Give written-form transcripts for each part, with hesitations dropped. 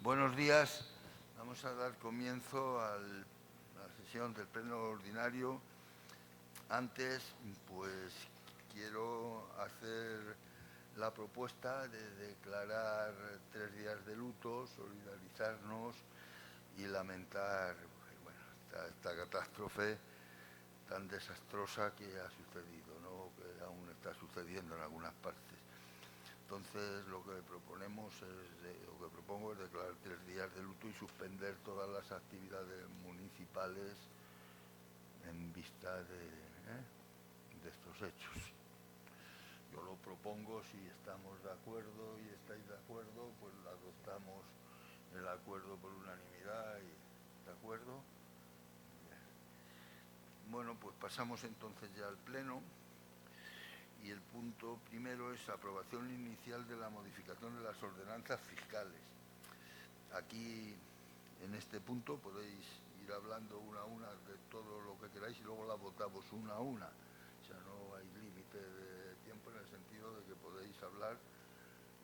Buenos días. Vamos a dar comienzo a la sesión del Pleno Ordinario. Antes, pues, quiero hacer la propuesta de declarar 3 días de luto, solidarizarnos y lamentar esta catástrofe tan desastrosa que ha sucedido, ¿no? Que aún está sucediendo en algunas partes. Entonces, lo que propongo es declarar 3 días de luto y suspender todas las actividades municipales en vista de estos hechos. Yo lo propongo, si estamos de acuerdo y estáis de acuerdo, pues adoptamos el acuerdo por unanimidad. ¿De acuerdo? Bueno, pues pasamos entonces ya al Pleno. Y el punto primero es aprobación inicial de la modificación de las ordenanzas fiscales. Aquí, en este punto, podéis ir hablando una a una de todo lo que queráis y luego las votamos una a una. O sea, no hay límite de tiempo en el sentido de que podéis hablar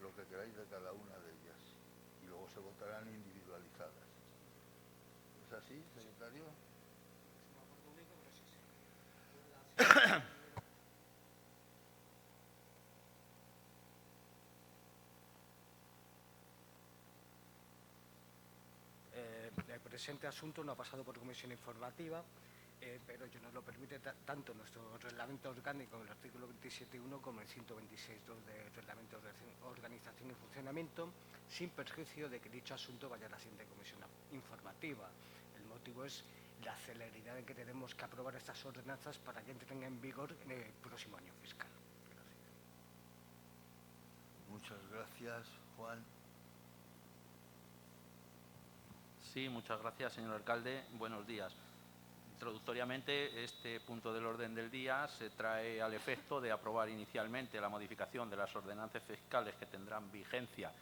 lo que queráis de cada una de ellas. Y luego se votarán individualizadas. ¿Es así, secretario? El presente asunto no ha pasado por comisión informativa, pero ello nos lo permite tanto nuestro reglamento orgánico en el artículo 27.1 como el 126.2 del reglamento de organización y funcionamiento, sin perjuicio de que dicho asunto vaya a la siguiente comisión informativa. El motivo es la celeridad en que tenemos que aprobar estas ordenanzas para que entren en vigor en el próximo año fiscal. Gracias. Muchas gracias, Juan. Sí, muchas gracias, señor alcalde. Buenos días. Introductoriamente, este punto del orden del día se trae al efecto de aprobar inicialmente la modificación de las ordenanzas fiscales que tendrán vigencia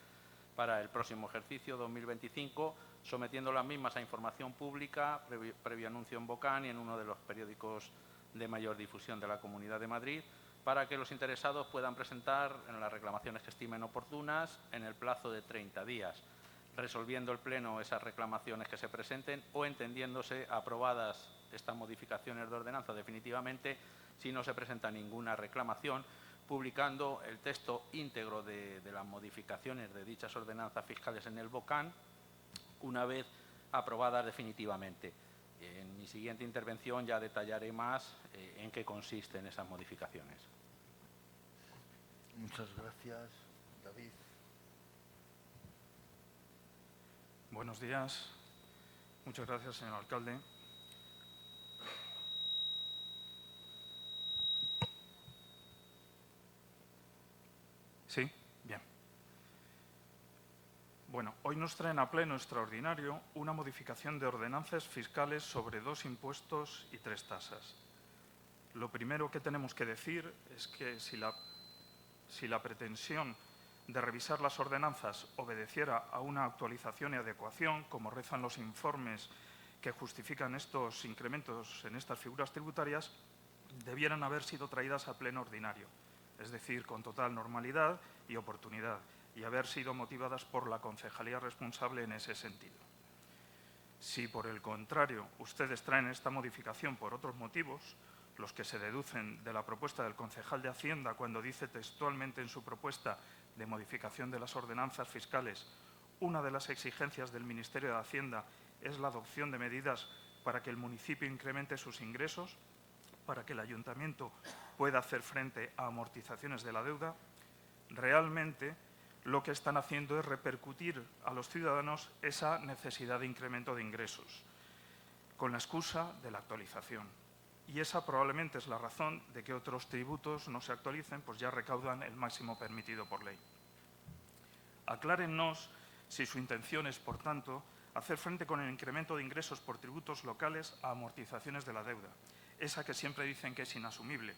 para el próximo ejercicio 2025, sometiendo las mismas a información pública, previo anuncio en Bocán y en uno de los periódicos de mayor difusión de la Comunidad de Madrid, para que los interesados puedan presentar en las reclamaciones que estimen oportunas en el plazo de 30 días. Resolviendo el Pleno esas reclamaciones que se presenten o entendiéndose aprobadas estas modificaciones de ordenanza definitivamente si no se presenta ninguna reclamación, publicando el texto íntegro de las modificaciones de dichas ordenanzas fiscales en el Bocán una vez aprobadas definitivamente. En mi siguiente intervención ya detallaré más en qué consisten esas modificaciones. Muchas gracias, David. Buenos días. Muchas gracias, señor alcalde. ¿Sí? Bien. Bueno, hoy nos traen a pleno extraordinario una modificación de ordenanzas fiscales sobre 2 impuestos y 3 tasas. Lo primero que tenemos que decir es que si la pretensión de revisar las ordenanzas obedeciera a una actualización y adecuación, como rezan los informes que justifican estos incrementos en estas figuras tributarias, debieran haber sido traídas a pleno ordinario, es decir, con total normalidad y oportunidad, y haber sido motivadas por la concejalía responsable en ese sentido. Si, por el contrario, ustedes traen esta modificación por otros motivos, los que se deducen de la propuesta del concejal de Hacienda cuando dice textualmente en su propuesta de modificación de las ordenanzas fiscales, una de las exigencias del Ministerio de Hacienda es la adopción de medidas para que el municipio incremente sus ingresos, para que el ayuntamiento pueda hacer frente a amortizaciones de la deuda, realmente lo que están haciendo es repercutir a los ciudadanos esa necesidad de incremento de ingresos, con la excusa de la actualización. Y esa probablemente es la razón de que otros tributos no se actualicen, pues ya recaudan el máximo permitido por ley. Aclárennos si su intención es, por tanto, hacer frente con el incremento de ingresos por tributos locales a amortizaciones de la deuda, esa que siempre dicen que es inasumible,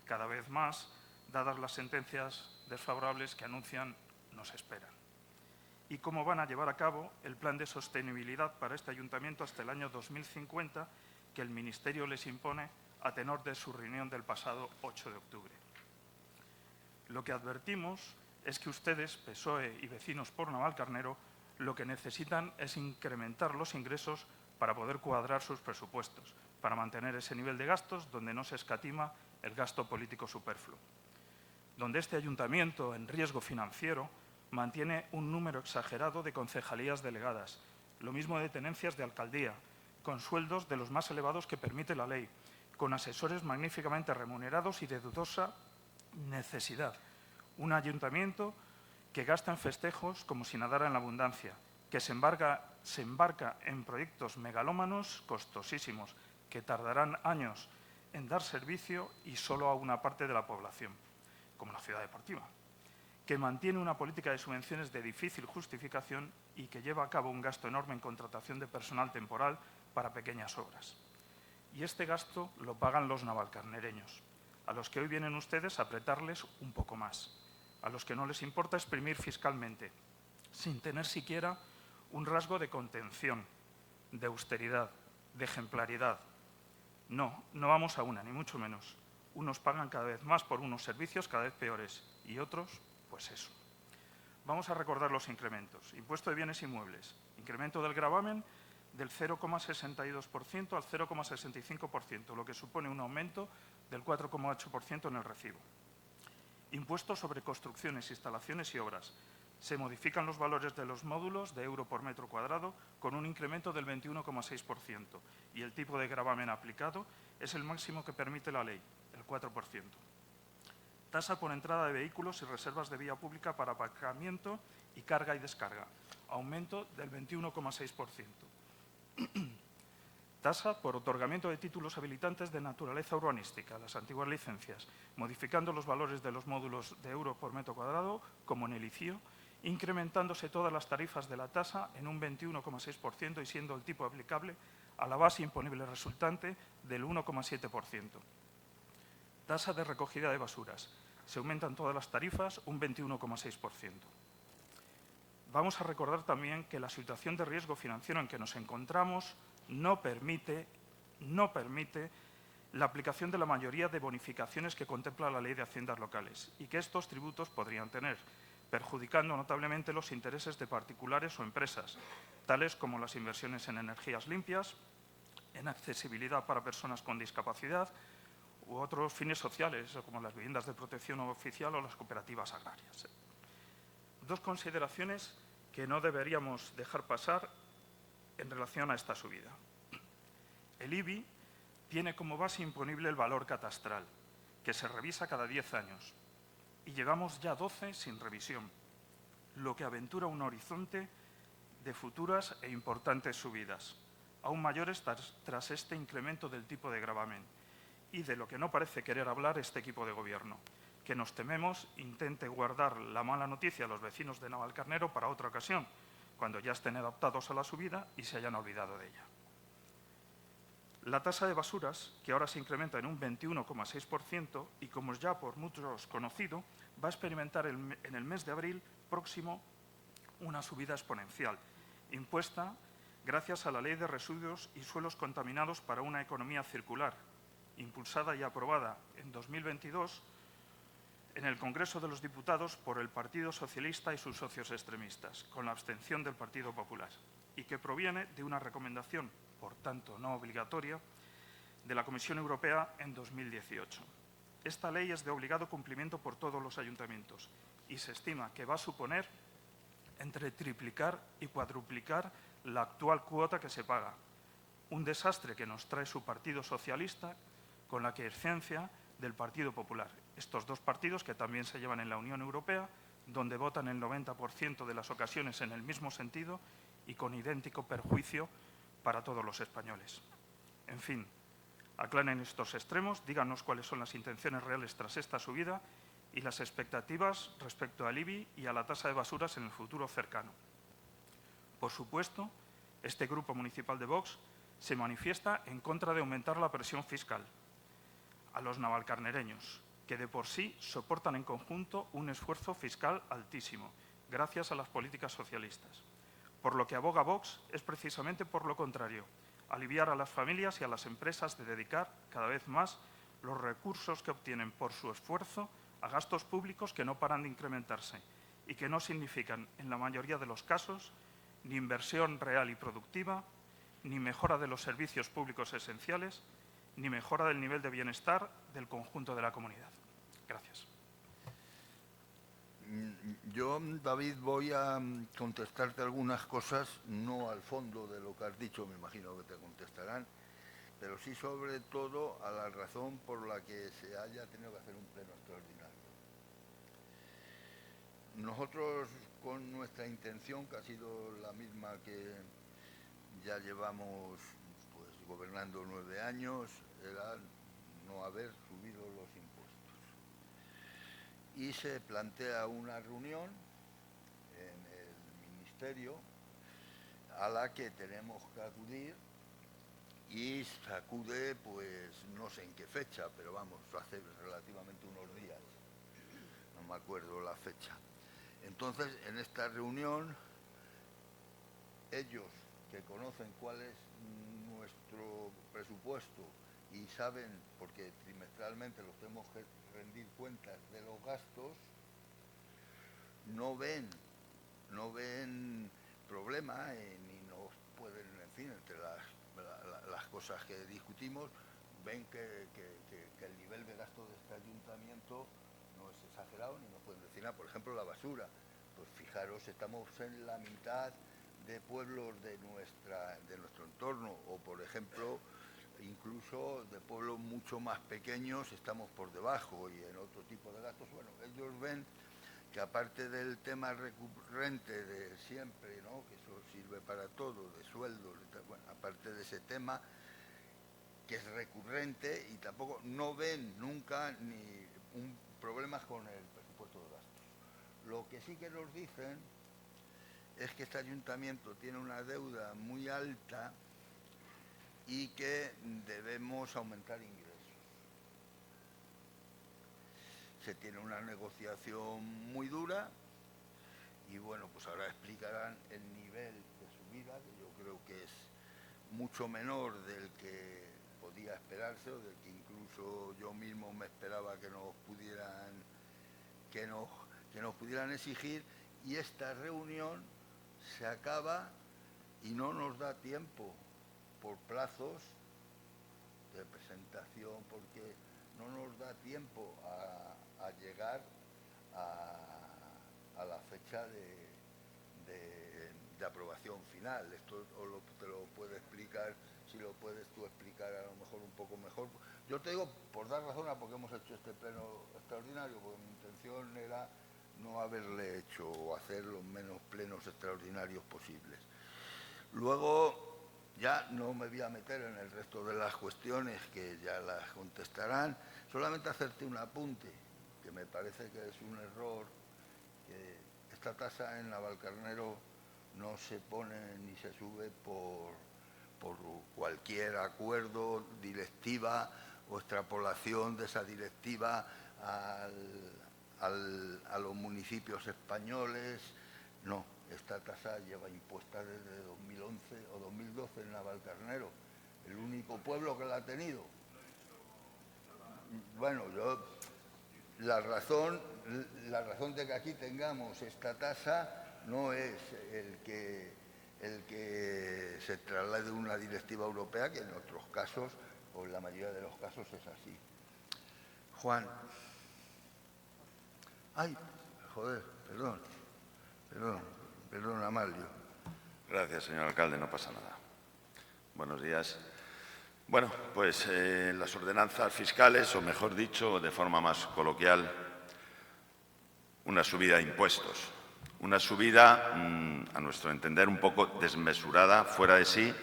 cada vez más, dadas las sentencias desfavorables que anuncian nos esperan. Y cómo van a llevar a cabo el plan de sostenibilidad para este ayuntamiento hasta el año 2050, que el Ministerio les impone a tenor de su reunión del pasado 8 de octubre. Lo que advertimos es que ustedes, PSOE y Vecinos por Navalcarnero, lo que necesitan es incrementar los ingresos para poder cuadrar sus presupuestos, para mantener ese nivel de gastos donde no se escatima el gasto político superfluo. Donde este ayuntamiento, en riesgo financiero, mantiene un número exagerado de concejalías delegadas, lo mismo de tenencias de alcaldía, con sueldos de los más elevados que permite la ley, con asesores magníficamente remunerados y de dudosa necesidad. Un ayuntamiento que gasta en festejos como si nadara en la abundancia, que se embarca en proyectos megalómanos costosísimos, que tardarán años en dar servicio y solo a una parte de la población, como la ciudad deportiva, que mantiene una política de subvenciones de difícil justificación y que lleva a cabo un gasto enorme en contratación de personal temporal para pequeñas obras. Y este gasto lo pagan los navalcarnereños, a los que hoy vienen ustedes a apretarles un poco más, a los que no les importa exprimir fiscalmente, sin tener siquiera un rasgo de contención, de austeridad, de ejemplaridad. No, no vamos a una, ni mucho menos. Unos pagan cada vez más por unos servicios cada vez peores y otros, pues eso. Vamos a recordar los incrementos. Impuesto de bienes inmuebles, incremento del gravamen del 0,62% al 0,65%, lo que supone un aumento del 4,8% en el recibo. Impuesto sobre construcciones, instalaciones y obras. Se modifican los valores de los módulos de euro por metro cuadrado con un incremento del 21,6% y el tipo de gravamen aplicado es el máximo que permite la ley, el 4%. Tasa por entrada de vehículos y reservas de vía pública para aparcamiento y carga y descarga, aumento del 21,6%. Tasa por otorgamiento de títulos habilitantes de naturaleza urbanística, las antiguas licencias, modificando los valores de los módulos de euro por metro cuadrado, como en el ICIO, incrementándose todas las tarifas de la tasa en un 21,6% y siendo el tipo aplicable a la base imponible resultante del 1,7%. Tasa de recogida de basuras. Se aumentan todas las tarifas un 21,6%. Vamos a recordar también que la situación de riesgo financiero en que nos encontramos no permite la aplicación de la mayoría de bonificaciones que contempla la Ley de Haciendas Locales y que estos tributos podrían tener, perjudicando notablemente los intereses de particulares o empresas, tales como las inversiones en energías limpias, en accesibilidad para personas con discapacidad u otros fines sociales, como las viviendas de protección oficial o las cooperativas agrarias. Dos consideraciones que no deberíamos dejar pasar en relación a esta subida. El IBI tiene como base imponible el valor catastral, que se revisa cada 10 años, y llevamos ya 12 sin revisión, lo que aventura un horizonte de futuras e importantes subidas, aún mayores tras este incremento del tipo de gravamen, y de lo que no parece querer hablar este equipo de gobierno, que nos tememos intente guardar la mala noticia a los vecinos de Navalcarnero para otra ocasión, cuando ya estén adaptados a la subida y se hayan olvidado de ella. La tasa de basuras, que ahora se incrementa en un 21,6% y, como es ya por muchos conocido, va a experimentar en el mes de abril próximo una subida exponencial, impuesta gracias a la Ley de Residuos y Suelos Contaminados para una Economía Circular, impulsada y aprobada en 2022 en el Congreso de los Diputados por el Partido Socialista y sus socios extremistas, con la abstención del Partido Popular, y que proviene de una recomendación, por tanto no obligatoria, de la Comisión Europea en 2018. Esta ley es de obligado cumplimiento por todos los ayuntamientos y se estima que va a suponer entre triplicar y cuadruplicar la actual cuota que se paga. Un desastre que nos trae su Partido Socialista con la aquiescencia del Partido Popular. Estos dos partidos que también se llevan en la Unión Europea, donde votan el 90% de las ocasiones en el mismo sentido y con idéntico perjuicio para todos los españoles. En fin, aclaren estos extremos, díganos cuáles son las intenciones reales tras esta subida y las expectativas respecto al IBI y a la tasa de basuras en el futuro cercano. Por supuesto, este grupo municipal de Vox se manifiesta en contra de aumentar la presión fiscal a los navalcarnereños, que de por sí soportan en conjunto un esfuerzo fiscal altísimo, gracias a las políticas socialistas. Por lo que aboga Vox es precisamente por lo contrario, aliviar a las familias y a las empresas de dedicar cada vez más los recursos que obtienen por su esfuerzo a gastos públicos que no paran de incrementarse y que no significan, en la mayoría de los casos, ni inversión real y productiva, ni mejora de los servicios públicos esenciales, ni mejora del nivel de bienestar del conjunto de la comunidad. Gracias. Yo, David, voy a contestarte algunas cosas, no al fondo de lo que has dicho, me imagino que te contestarán, pero sí sobre todo a la razón por la que se haya tenido que hacer un pleno extraordinario. Nosotros, con nuestra intención, que ha sido la misma que ya llevamos pues, gobernando 9 años, era no haber subido los impuestos. Y se plantea una reunión en el Ministerio a la que tenemos que acudir, y se acude, pues no sé en qué fecha, pero vamos, hace relativamente unos días, no me acuerdo la fecha. Entonces, en esta reunión, ellos que conocen cuál es nuestro presupuesto y saben, porque trimestralmente los tenemos que rendir cuentas de los gastos, no ven problema ni nos pueden, en fin, entre las cosas que discutimos, ven que el nivel de gasto de este ayuntamiento no es exagerado, ni nos pueden decir nada. Por ejemplo, la basura. Pues fijaros, estamos en la mitad de pueblos de nuestro entorno, o por ejemplo, incluso de pueblos mucho más pequeños estamos por debajo, y en otro tipo de gastos. Bueno, ellos ven que aparte del tema recurrente de siempre, ¿no?, que eso sirve para todo, de sueldos, bueno, aparte de ese tema que es recurrente, y tampoco no ven nunca ni problemas con el presupuesto de gastos. Lo que sí que nos dicen es que este ayuntamiento tiene una deuda muy alta y que debemos aumentar ingresos. Se tiene una negociación muy dura y bueno, pues ahora explicarán el nivel de subida, que yo creo que es mucho menor del que podía esperarse, o del que incluso yo mismo me esperaba que nos pudieran exigir, y esta reunión se acaba y no nos da tiempo por plazos de presentación, porque no nos da tiempo a llegar a la fecha de aprobación final. Esto te lo puede explicar, si lo puedes tú explicar a lo mejor un poco mejor. Yo te digo, por dar razón a por qué hemos hecho este pleno extraordinario, porque mi intención era no haberle hecho o hacer los menos plenos extraordinarios posibles. Luego, ya no me voy a meter en el resto de las cuestiones, que ya las contestarán. Solamente hacerte un apunte, que me parece que es un error, que esta tasa en Navalcarnero no se pone ni se sube por cualquier acuerdo, directiva o extrapolación de esa directiva a los municipios españoles. No, esta tasa lleva impuesta desde 2011 o 2012 en Navalcarnero, el único pueblo que la ha tenido. Bueno, la razón de que aquí tengamos esta tasa no es el que se traslade una directiva europea, que en otros casos, o en la mayoría de los casos, es así. Juan. Ay, joder, perdón, Amalio. Gracias, señor alcalde, no pasa nada. Buenos días. Bueno, pues las ordenanzas fiscales, o mejor dicho, de forma más coloquial, una subida de impuestos. Una subida, a nuestro entender, un poco desmesurada, fuera de sí,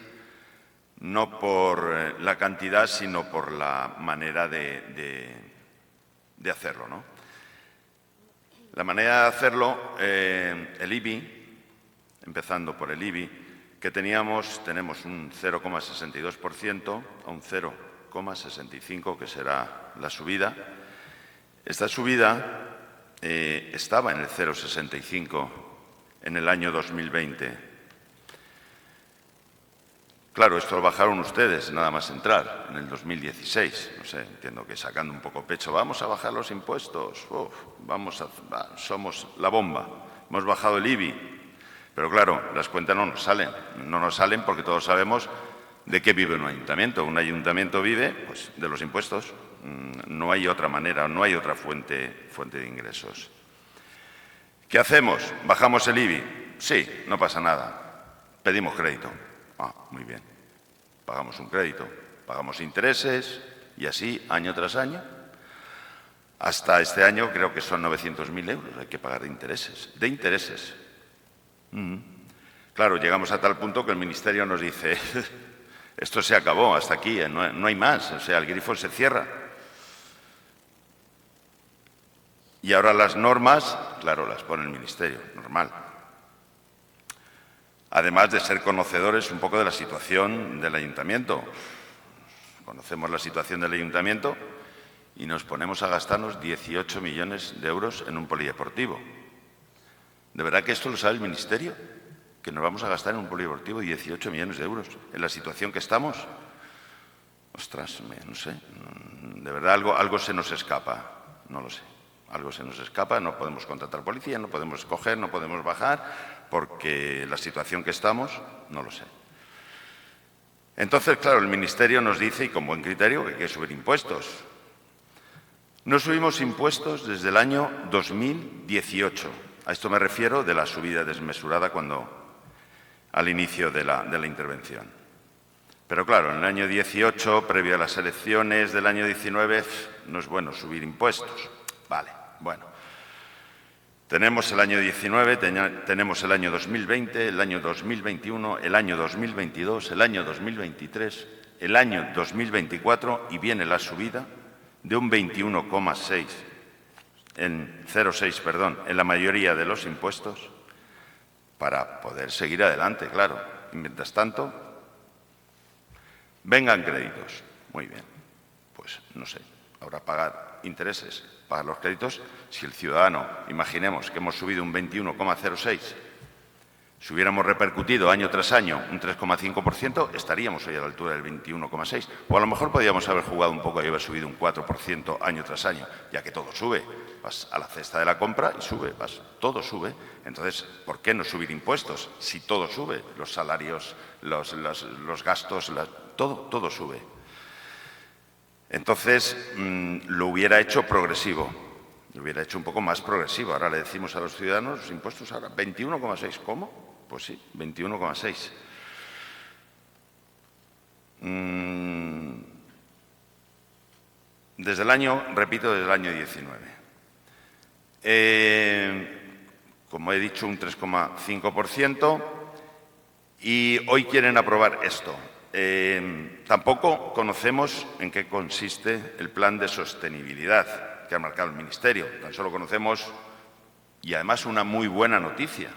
no por la cantidad, sino por la manera de hacerlo, ¿no? La manera de hacerlo, el IBI, empezando por el IBI, que tenemos un 0,62% a un 0,65%, que será la subida. Esta subida estaba en el 0,65 en el año 2020. Claro, esto lo bajaron ustedes nada más entrar, en el 2016. No sé, entiendo que sacando un poco pecho, vamos a bajar los impuestos, somos la bomba. Hemos bajado el IBI. Pero claro, las cuentas no nos salen. No nos salen porque todos sabemos de qué vive un ayuntamiento. Un ayuntamiento vive pues, de los impuestos. No hay otra manera, no hay otra fuente de ingresos. ¿Qué hacemos? ¿Bajamos el IBI? Sí, no pasa nada. Pedimos crédito. Muy bien. Pagamos un crédito, pagamos intereses y así año tras año. Hasta este año creo que son 900.000 euros, hay que pagar de intereses. De intereses. Claro, llegamos a tal punto que el Ministerio nos dice esto se acabó, hasta aquí, no hay más, o sea, el grifo se cierra. Y ahora las normas, claro, las pone el Ministerio, normal. Además de ser conocedores un poco de la situación del ayuntamiento. Conocemos la situación del ayuntamiento y nos ponemos a gastarnos 18 millones de euros en un polideportivo. ¿De verdad que esto lo sabe el Ministerio? ¿Que nos vamos a gastar en un polideportivo 18 millones de euros en la situación que estamos? Ostras, no sé, de verdad algo se nos escapa, no lo sé. Algo se nos escapa, no podemos contratar policía, no podemos coger, no podemos bajar, porque la situación que estamos, no lo sé. Entonces, claro, el Ministerio nos dice, y con buen criterio, que hay que subir impuestos. No subimos impuestos desde el año 2018. A esto me refiero de la subida desmesurada al inicio de la intervención. Pero claro, en el año 18, previo a las elecciones del año 19, no es bueno subir impuestos. Vale, bueno. Tenemos el año 19, tenemos el año 2020, el año 2021, el año 2022, el año 2023, el año 2024 y viene la subida de un 21,6, en 0,6, perdón, en la mayoría de los impuestos para poder seguir adelante, claro. Y mientras tanto, vengan créditos. Muy bien, pues no sé, habrá pagar intereses, pagar los créditos. Si el ciudadano, imaginemos que hemos subido un 21,06, si hubiéramos repercutido año tras año un 3,5%, estaríamos hoy a la altura del 21,6. O a lo mejor podríamos haber jugado un poco y haber subido un 4% año tras año, ya que todo sube. Vas a la cesta de la compra y sube, todo sube. Entonces, ¿por qué no subir impuestos si todo sube? Los salarios, los gastos, todo sube. Entonces, lo hubiera hecho progresivo, lo hubiera hecho un poco más progresivo. Ahora le decimos a los ciudadanos los impuestos ahora 21,6. ¿Cómo? Pues sí, 21,6. Desde el año, repito, desde el año 19. Como he dicho, un 3,5%, y hoy quieren aprobar esto. Tampoco conocemos en qué consiste el plan de sostenibilidad que ha marcado el Ministerio. Tan solo conocemos, y además una muy buena noticia,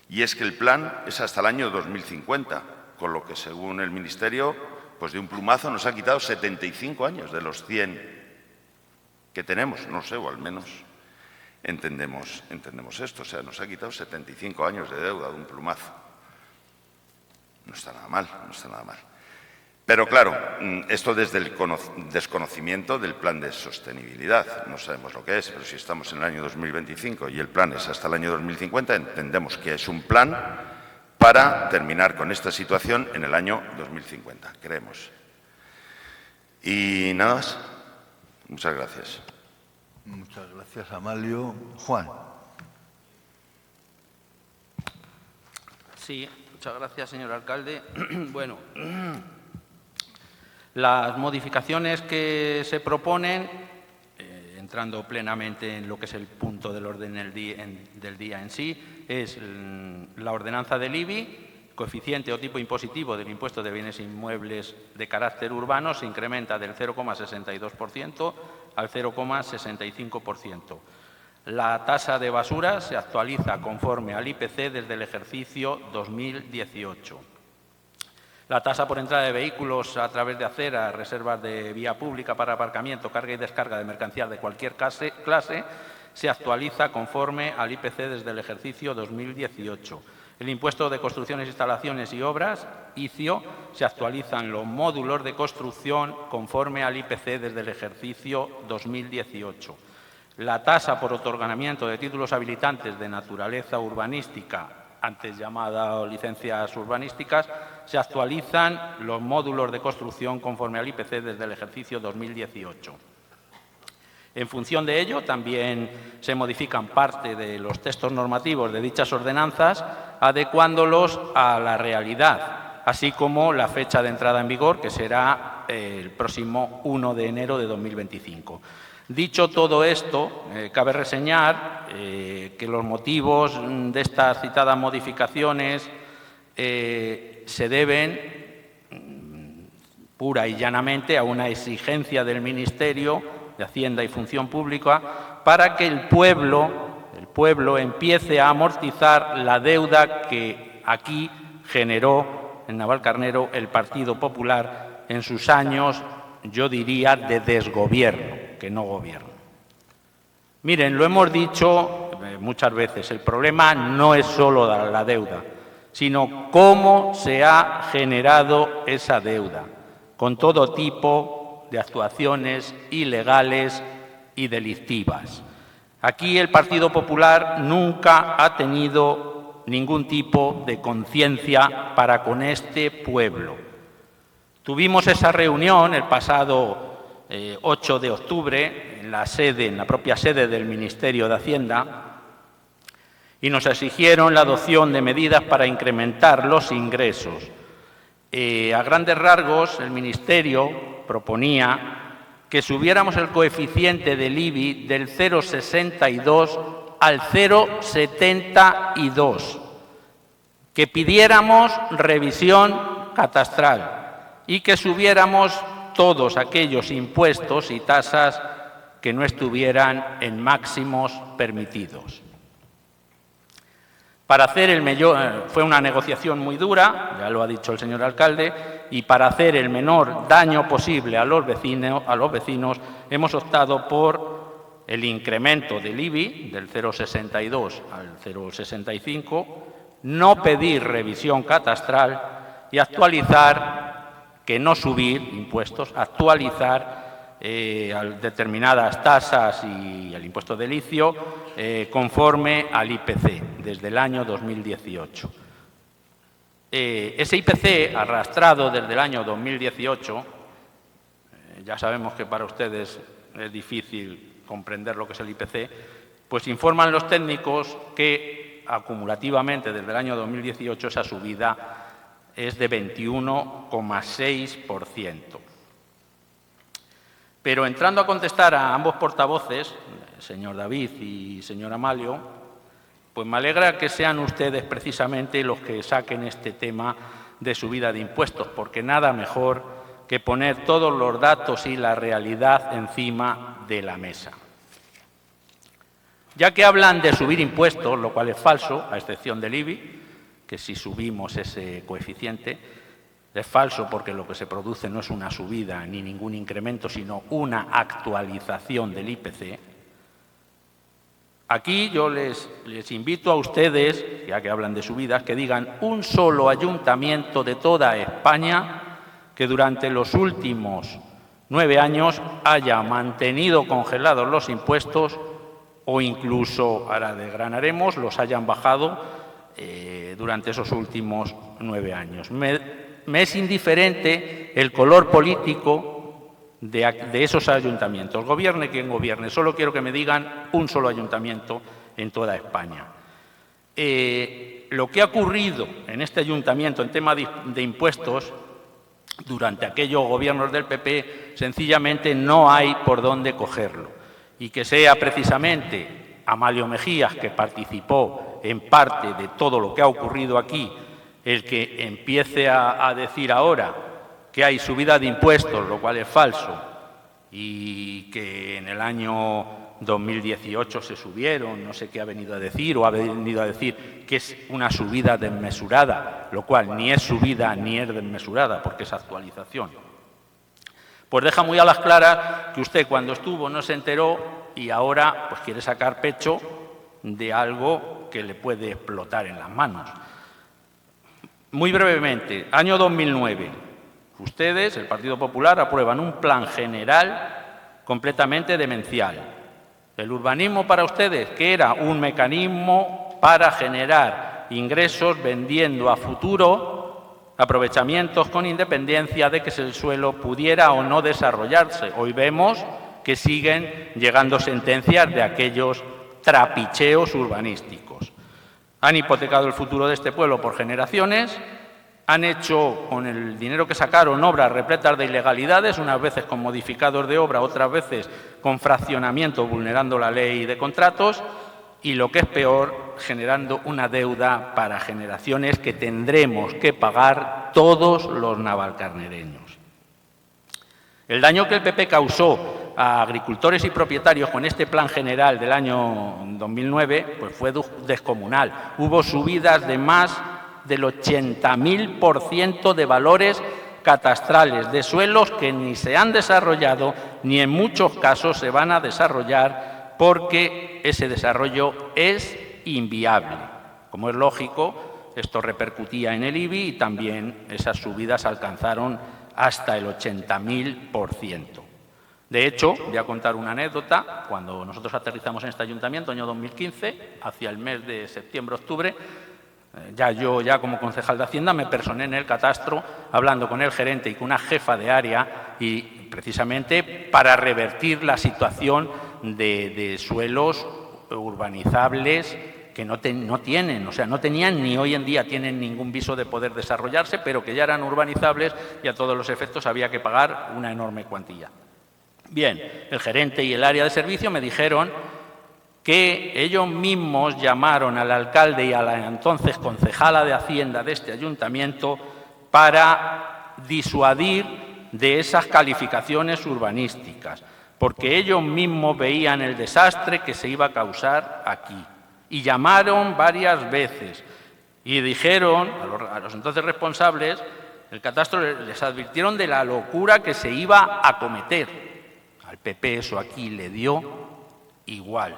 y es que el plan es hasta el año 2050, con lo que, según el Ministerio, pues de un plumazo nos ha quitado 75 años de los 100 que tenemos, no sé, o al menos entendemos esto. O sea, nos ha quitado 75 años de deuda de un plumazo. No está nada mal, no está nada mal. Pero claro, esto desde el desconocimiento del plan de sostenibilidad. No sabemos lo que es, pero si estamos en el año 2025 y el plan es hasta el año 2050, entendemos que es un plan para terminar con esta situación en el año 2050, creemos. Y nada más. Muchas gracias. Muchas gracias, Amalio. Juan. Sí, muchas gracias, señor alcalde. Bueno, las modificaciones que se proponen, entrando plenamente en lo que es el punto del orden del día en sí, es la ordenanza del IBI, coeficiente o tipo impositivo del impuesto de bienes inmuebles de carácter urbano se incrementa del 0,62% al 0,65%. La tasa de basura se actualiza conforme al IPC desde el ejercicio 2018. La tasa por entrada de vehículos a través de aceras, reservas de vía pública para aparcamiento, carga y descarga de mercancías de cualquier clase, se actualiza conforme al IPC desde el ejercicio 2018. El impuesto de construcciones, instalaciones y obras, ICIO, se actualizan los módulos de construcción conforme al IPC desde el ejercicio 2018. La tasa por otorgamiento de títulos habilitantes de naturaleza urbanística antes llamadas licencias urbanísticas, se actualizan los módulos de construcción conforme al IPC desde el ejercicio 2018. En función de ello, también se modifican parte de los textos normativos de dichas ordenanzas, adecuándolos a la realidad, así como la fecha de entrada en vigor, que será el próximo 1 de enero de 2025. Dicho todo esto, cabe reseñar que los motivos de estas citadas modificaciones se deben pura y llanamente a una exigencia del Ministerio de Hacienda y Función Pública para que el pueblo empiece a amortizar la deuda que aquí generó en Navalcarnero el Partido Popular en sus años, yo diría, de desgobierno, que no gobierno. Miren, lo hemos dicho muchas veces, el problema no es solo la deuda, sino cómo se ha generado esa deuda, con todo tipo de actuaciones ilegales y delictivas. Aquí el Partido Popular nunca ha tenido ningún tipo de conciencia para con este pueblo. Tuvimos esa reunión el pasado 8 de octubre en la propia sede del Ministerio de Hacienda, y nos exigieron la adopción de medidas para incrementar los ingresos. A grandes rasgos, el Ministerio proponía que subiéramos el coeficiente del IBI del 0,62 al 0,72, que pidiéramos revisión catastral y que subiéramos todos aquellos impuestos y tasas que no estuvieran en máximos permitidos. Para hacer fue una negociación muy dura, ya lo ha dicho el señor alcalde, y para hacer el menor daño posible a los vecinos hemos optado por el incremento del IBI del 0,62 al 0,65, no pedir revisión catastral y actualizar, que no subir impuestos, actualizar determinadas tasas y el impuesto de licio conforme al IPC desde el año 2018. Ese IPC arrastrado desde el año 2018, ya sabemos que para ustedes es difícil comprender lo que es el IPC, pues informan los técnicos que acumulativamente desde el año 2018 esa subida es de 21,6%. Pero entrando a contestar a ambos portavoces, señor David y señor Amalio, pues me alegra que sean ustedes precisamente los que saquen este tema de subida de impuestos, porque nada mejor que poner todos los datos y la realidad encima de la mesa. Ya que hablan de subir impuestos, lo cual es falso, a excepción del IBI, que si subimos ese coeficiente, es falso porque lo que se produce no es una subida ni ningún incremento, sino una actualización del IPC. Aquí yo les invito a ustedes, ya que hablan de subidas, que digan un solo ayuntamiento de toda España que durante los últimos 9 años haya mantenido congelados los impuestos o incluso, ahora desgranaremos, los hayan bajado durante esos últimos 9 años. Me es indiferente el color político de esos ayuntamientos. Gobierne quien gobierne, solo quiero que me digan un solo ayuntamiento en toda España. Lo que ha ocurrido en este ayuntamiento en tema de impuestos durante aquellos gobiernos del PP, sencillamente no hay por dónde cogerlo. Y que sea precisamente Amalio Mejías, que participó en parte de todo lo que ha ocurrido aquí, el que empiece a decir ahora que hay subida de impuestos, lo cual es falso, y que en el año 2018 se subieron, no sé qué ha venido a decir, o ha venido a decir que es una subida desmesurada, lo cual ni es subida ni es desmesurada, porque es actualización. Pues deja muy a las claras que usted cuando estuvo no se enteró y ahora pues quiere sacar pecho de algo que le puede explotar en las manos. Muy brevemente, año 2009, ustedes, el Partido Popular, aprueban un plan general completamente demencial. El urbanismo para ustedes, que era un mecanismo para generar ingresos vendiendo a futuro aprovechamientos con independencia de que el suelo pudiera o no desarrollarse. Hoy vemos que siguen llegando sentencias de aquellos trapicheos urbanísticos. Han hipotecado el futuro de este pueblo por generaciones, han hecho con el dinero que sacaron obras repletas de ilegalidades, unas veces con modificados de obra, otras veces con fraccionamiento vulnerando la ley de contratos y, lo que es peor, generando una deuda para generaciones que tendremos que pagar todos los navalcarnereños. El daño que el PP causó a agricultores y propietarios con este plan general del año 2009 pues fue descomunal. Hubo subidas de más del 80.000% de valores catastrales de suelos que ni se han desarrollado ni en muchos casos se van a desarrollar porque ese desarrollo es inviable. Como es lógico, esto repercutía en el IBI y también esas subidas alcanzaron hasta el 80.000%. De hecho, voy a contar una anécdota. Cuando nosotros aterrizamos en este ayuntamiento, año 2015, hacia el mes de septiembre-octubre, yo como concejal de Hacienda me personé en el catastro hablando con el gerente y con una jefa de área y precisamente para revertir la situación de suelos urbanizables que no tenían ni hoy en día tienen ningún viso de poder desarrollarse, pero que ya eran urbanizables y a todos los efectos había que pagar una enorme cuantía. Bien, el gerente y el área de servicio me dijeron que ellos mismos llamaron al alcalde y a la entonces concejala de Hacienda de este ayuntamiento para disuadir de esas calificaciones urbanísticas, porque ellos mismos veían el desastre que se iba a causar aquí. Y llamaron varias veces y dijeron a los entonces responsables, el catastro les advirtieron de la locura que se iba a cometer. Al PP eso aquí le dio igual.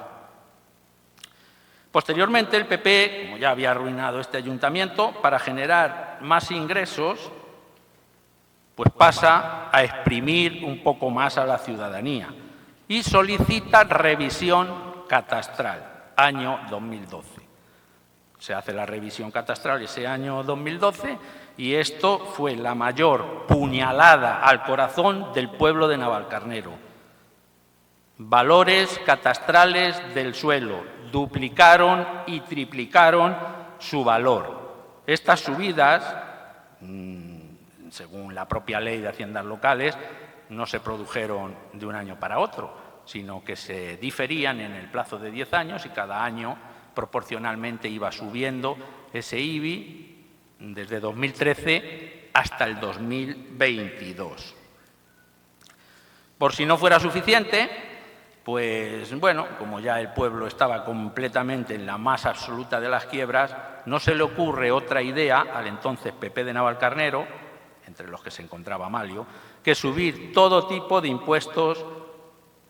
Posteriormente el PP, como ya había arruinado este ayuntamiento, para generar más ingresos, pues pasa a exprimir un poco más a la ciudadanía y solicita revisión catastral, año 2012. Se hace la revisión catastral ese año 2012 y esto fue la mayor puñalada al corazón del pueblo de Navalcarnero. Valores catastrales del suelo duplicaron y triplicaron su valor. Estas subidas, según la propia ley de haciendas locales, no se produjeron de un año para otro, sino que se diferían en el plazo de 10 años y cada año proporcionalmente iba subiendo ese IBI desde 2013 hasta el 2022. Por si no fuera suficiente, pues bueno, como ya el pueblo estaba completamente en la más absoluta de las quiebras, no se le ocurre otra idea al entonces PP de Navalcarnero, entre los que se encontraba Amalio, que subir todo tipo de impuestos,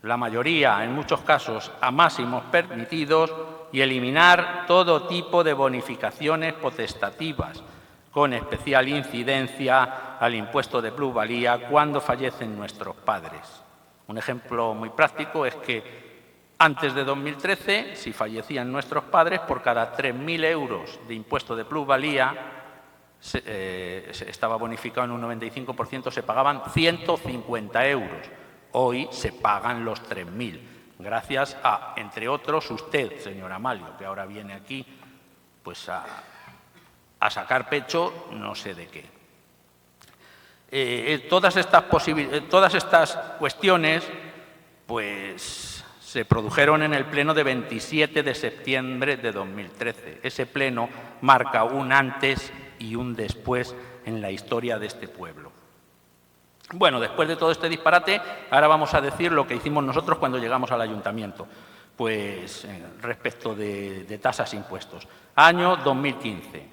la mayoría, en muchos casos, a máximos permitidos y eliminar todo tipo de bonificaciones potestativas, con especial incidencia al impuesto de plusvalía cuando fallecen nuestros padres. Un ejemplo muy práctico es que antes de 2013, si fallecían nuestros padres, por cada 3.000 euros de impuesto de plusvalía, estaba bonificado en un 95%, se pagaban 150 euros. Hoy se pagan los 3.000, gracias a, entre otros, usted, señor Amalio, que ahora viene aquí pues a sacar pecho no sé de qué. Todas estas cuestiones pues, se produjeron en el pleno de 27 de septiembre de 2013. Ese pleno marca un antes y un después en la historia de este pueblo. Bueno, después de todo este disparate, ahora vamos a decir lo que hicimos nosotros cuando llegamos al ayuntamiento, pues respecto de tasas e impuestos. Año 2015.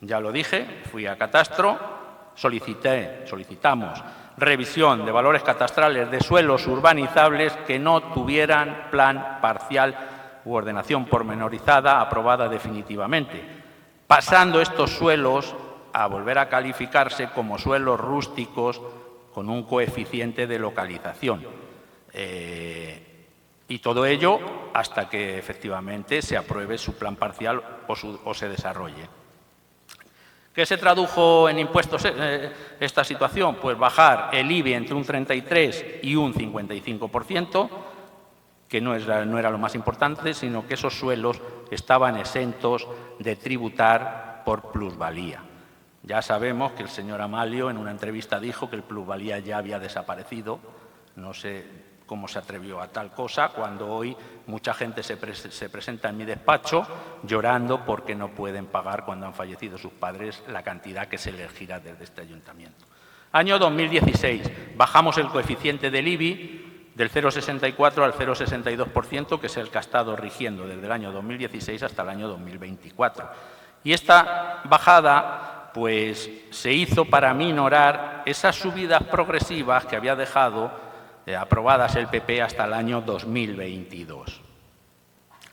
Ya lo dije, fui a catastro, solicitamos revisión de valores catastrales de suelos urbanizables que no tuvieran plan parcial u ordenación pormenorizada aprobada definitivamente, pasando estos suelos a volver a calificarse como suelos rústicos con un coeficiente de localización. Y todo ello hasta que efectivamente se apruebe su plan parcial o se desarrolle. ¿Qué se tradujo en impuestos esta situación? Pues bajar el IBI entre un 33 y un 55%, que no era lo más importante, sino que esos suelos estaban exentos de tributar por plusvalía. Ya sabemos que el señor Amalio en una entrevista dijo que el plusvalía ya había desaparecido. No sé cómo se atrevió a tal cosa, cuando hoy mucha gente se presenta en mi despacho llorando porque no pueden pagar cuando han fallecido sus padres la cantidad que se les gira desde este ayuntamiento. Año 2016, bajamos el coeficiente del IBI del 0,64 al 0,62%, que es el que ha estado rigiendo desde el año 2016 hasta el año 2024. Y esta bajada pues, se hizo para minorar esas subidas progresivas que había dejado aprobadas el PP hasta el año 2022.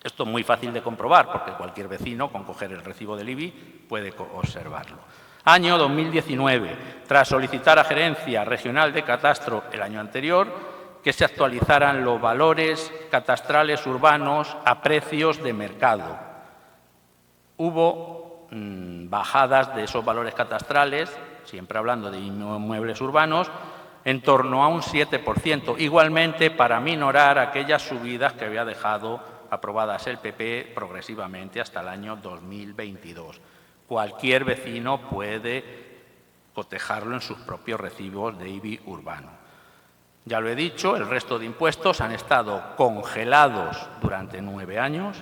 Esto es muy fácil de comprobar porque cualquier vecino con coger el recibo del IBI puede observarlo. Año 2019, tras solicitar a Gerencia Regional de Catastro el año anterior que se actualizaran los valores catastrales urbanos a precios de mercado. Hubo bajadas de esos valores catastrales, siempre hablando de inmuebles urbanos, en torno a un 7%, igualmente para minorar aquellas subidas que había dejado aprobadas el PP progresivamente hasta el año 2022. Cualquier vecino puede cotejarlo en sus propios recibos de IBI urbano. Ya lo he dicho, el resto de impuestos han estado congelados durante 9 años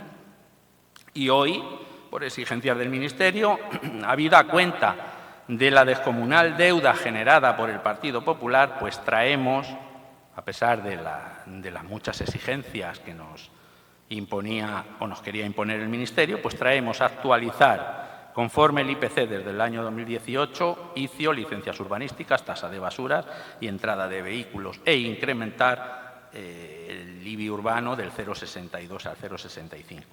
y hoy, por exigencias del Ministerio, habida cuenta de la descomunal deuda generada por el Partido Popular, pues traemos, a pesar de las muchas exigencias que nos imponía o nos quería imponer el Ministerio, pues traemos a actualizar, conforme el IPC desde el año 2018, ICIO, licencias urbanísticas, tasa de basuras y entrada de vehículos, e incrementar el IBI urbano del 0,62 al 0,65.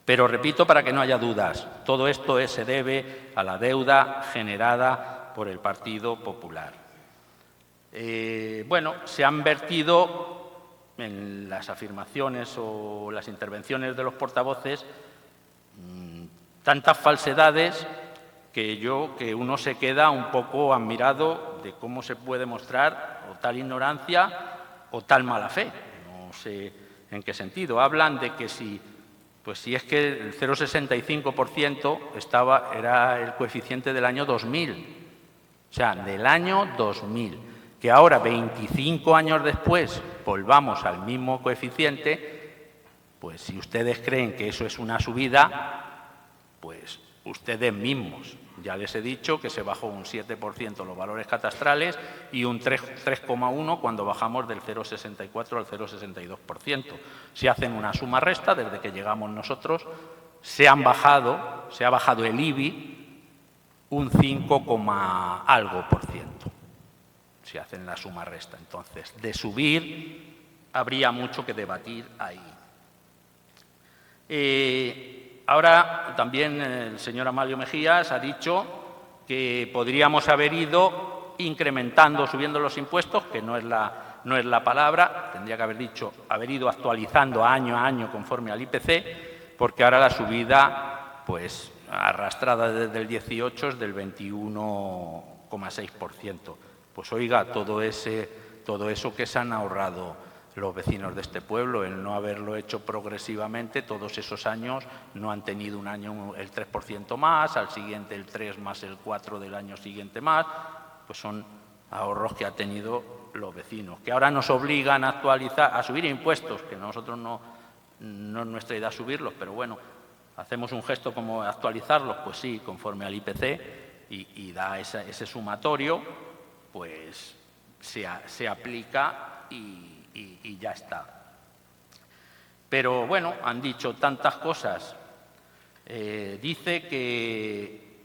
Pero repito, para que no haya dudas, todo esto se debe a la deuda generada por el Partido Popular. Se han vertido en las afirmaciones o las intervenciones de los portavoces tantas falsedades que uno se queda un poco admirado de cómo se puede mostrar o tal ignorancia o tal mala fe. No sé en qué sentido. Hablan de que si es que el 0,65% era el coeficiente del año 2000, o sea, del año 2000, que ahora, 25 años después, volvamos al mismo coeficiente, pues si ustedes creen que eso es una subida, pues ustedes mismos. Ya les he dicho que se bajó un 7% los valores catastrales y un 3,1% cuando bajamos del 0,64 al 0,62%. Si hacen una suma-resta, desde que llegamos nosotros, se ha bajado el IBI un 5, algo por ciento. Si hacen la suma-resta. Entonces, de subir, habría mucho que debatir ahí. Ahora también el señor Amalio Mejías ha dicho que podríamos haber ido incrementando, subiendo los impuestos, que no es la palabra, tendría que haber ido actualizando año a año conforme al IPC, porque ahora la subida, pues arrastrada desde el 18 es del 21,6%. Pues oiga, todo eso que se han ahorrado los vecinos de este pueblo, el no haberlo hecho progresivamente, todos esos años no han tenido un año el 3% más, al siguiente el 3 más el 4 del año siguiente más, pues son ahorros que han tenido los vecinos, que ahora nos obligan a actualizar, a subir impuestos, que nosotros no es nuestra idea subirlos, pero bueno, hacemos un gesto como actualizarlos, pues sí, conforme al IPC, y da ese sumatorio, pues se aplica y ya está. Pero bueno, han dicho tantas cosas. Dice que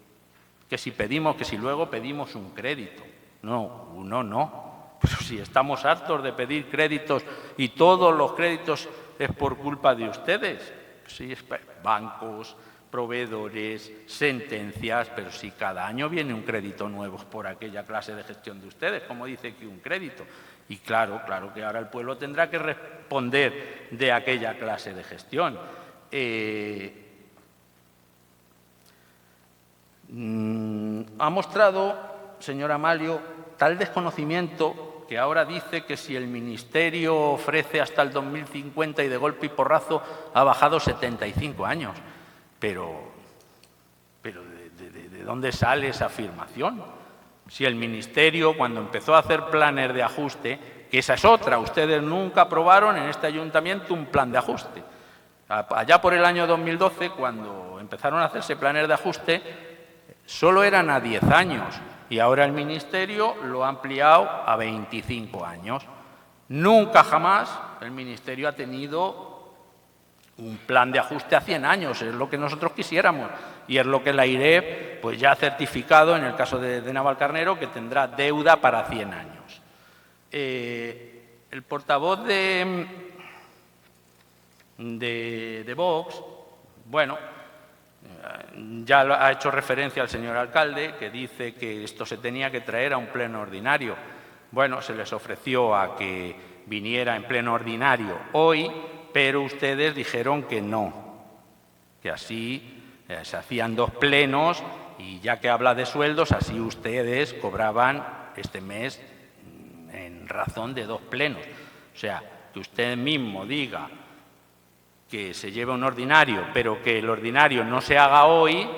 si luego pedimos un crédito. No. Pero si estamos hartos de pedir créditos y todos los créditos es por culpa de ustedes. Sí, bancos, proveedores, sentencias, pero si cada año viene un crédito nuevo por aquella clase de gestión de ustedes, como dice que un crédito. Y claro que ahora el pueblo tendrá que responder de aquella clase de gestión. Ha mostrado, señor Amalio, tal desconocimiento que ahora dice que si el Ministerio ofrece hasta el 2050 y de golpe y porrazo ha bajado 75 años. Pero ¿de dónde sale esa afirmación? Si el Ministerio, cuando empezó a hacer planes de ajuste, que esa es otra, ustedes nunca aprobaron en este ayuntamiento un plan de ajuste. Allá por el año 2012, cuando empezaron a hacerse planes de ajuste, solo eran a 10 años y ahora el Ministerio lo ha ampliado a 25 años. Nunca jamás el Ministerio ha tenido un plan de ajuste a 100 años, es lo que nosotros quisiéramos y es lo que la IREF pues ya ha certificado en el caso de Navalcarnero, que tendrá deuda para 100 años. El portavoz de Vox, bueno, ya ha hecho referencia al señor alcalde, que dice que esto se tenía que traer a un pleno ordinario. Bueno, se les ofreció a que viniera en pleno ordinario hoy, pero ustedes dijeron que no, que así se hacían 2 plenos y ya que habla de sueldos, así ustedes cobraban este mes en razón de 2 plenos. O sea, que usted mismo diga que se lleve un ordinario, pero que el ordinario no se haga hoy,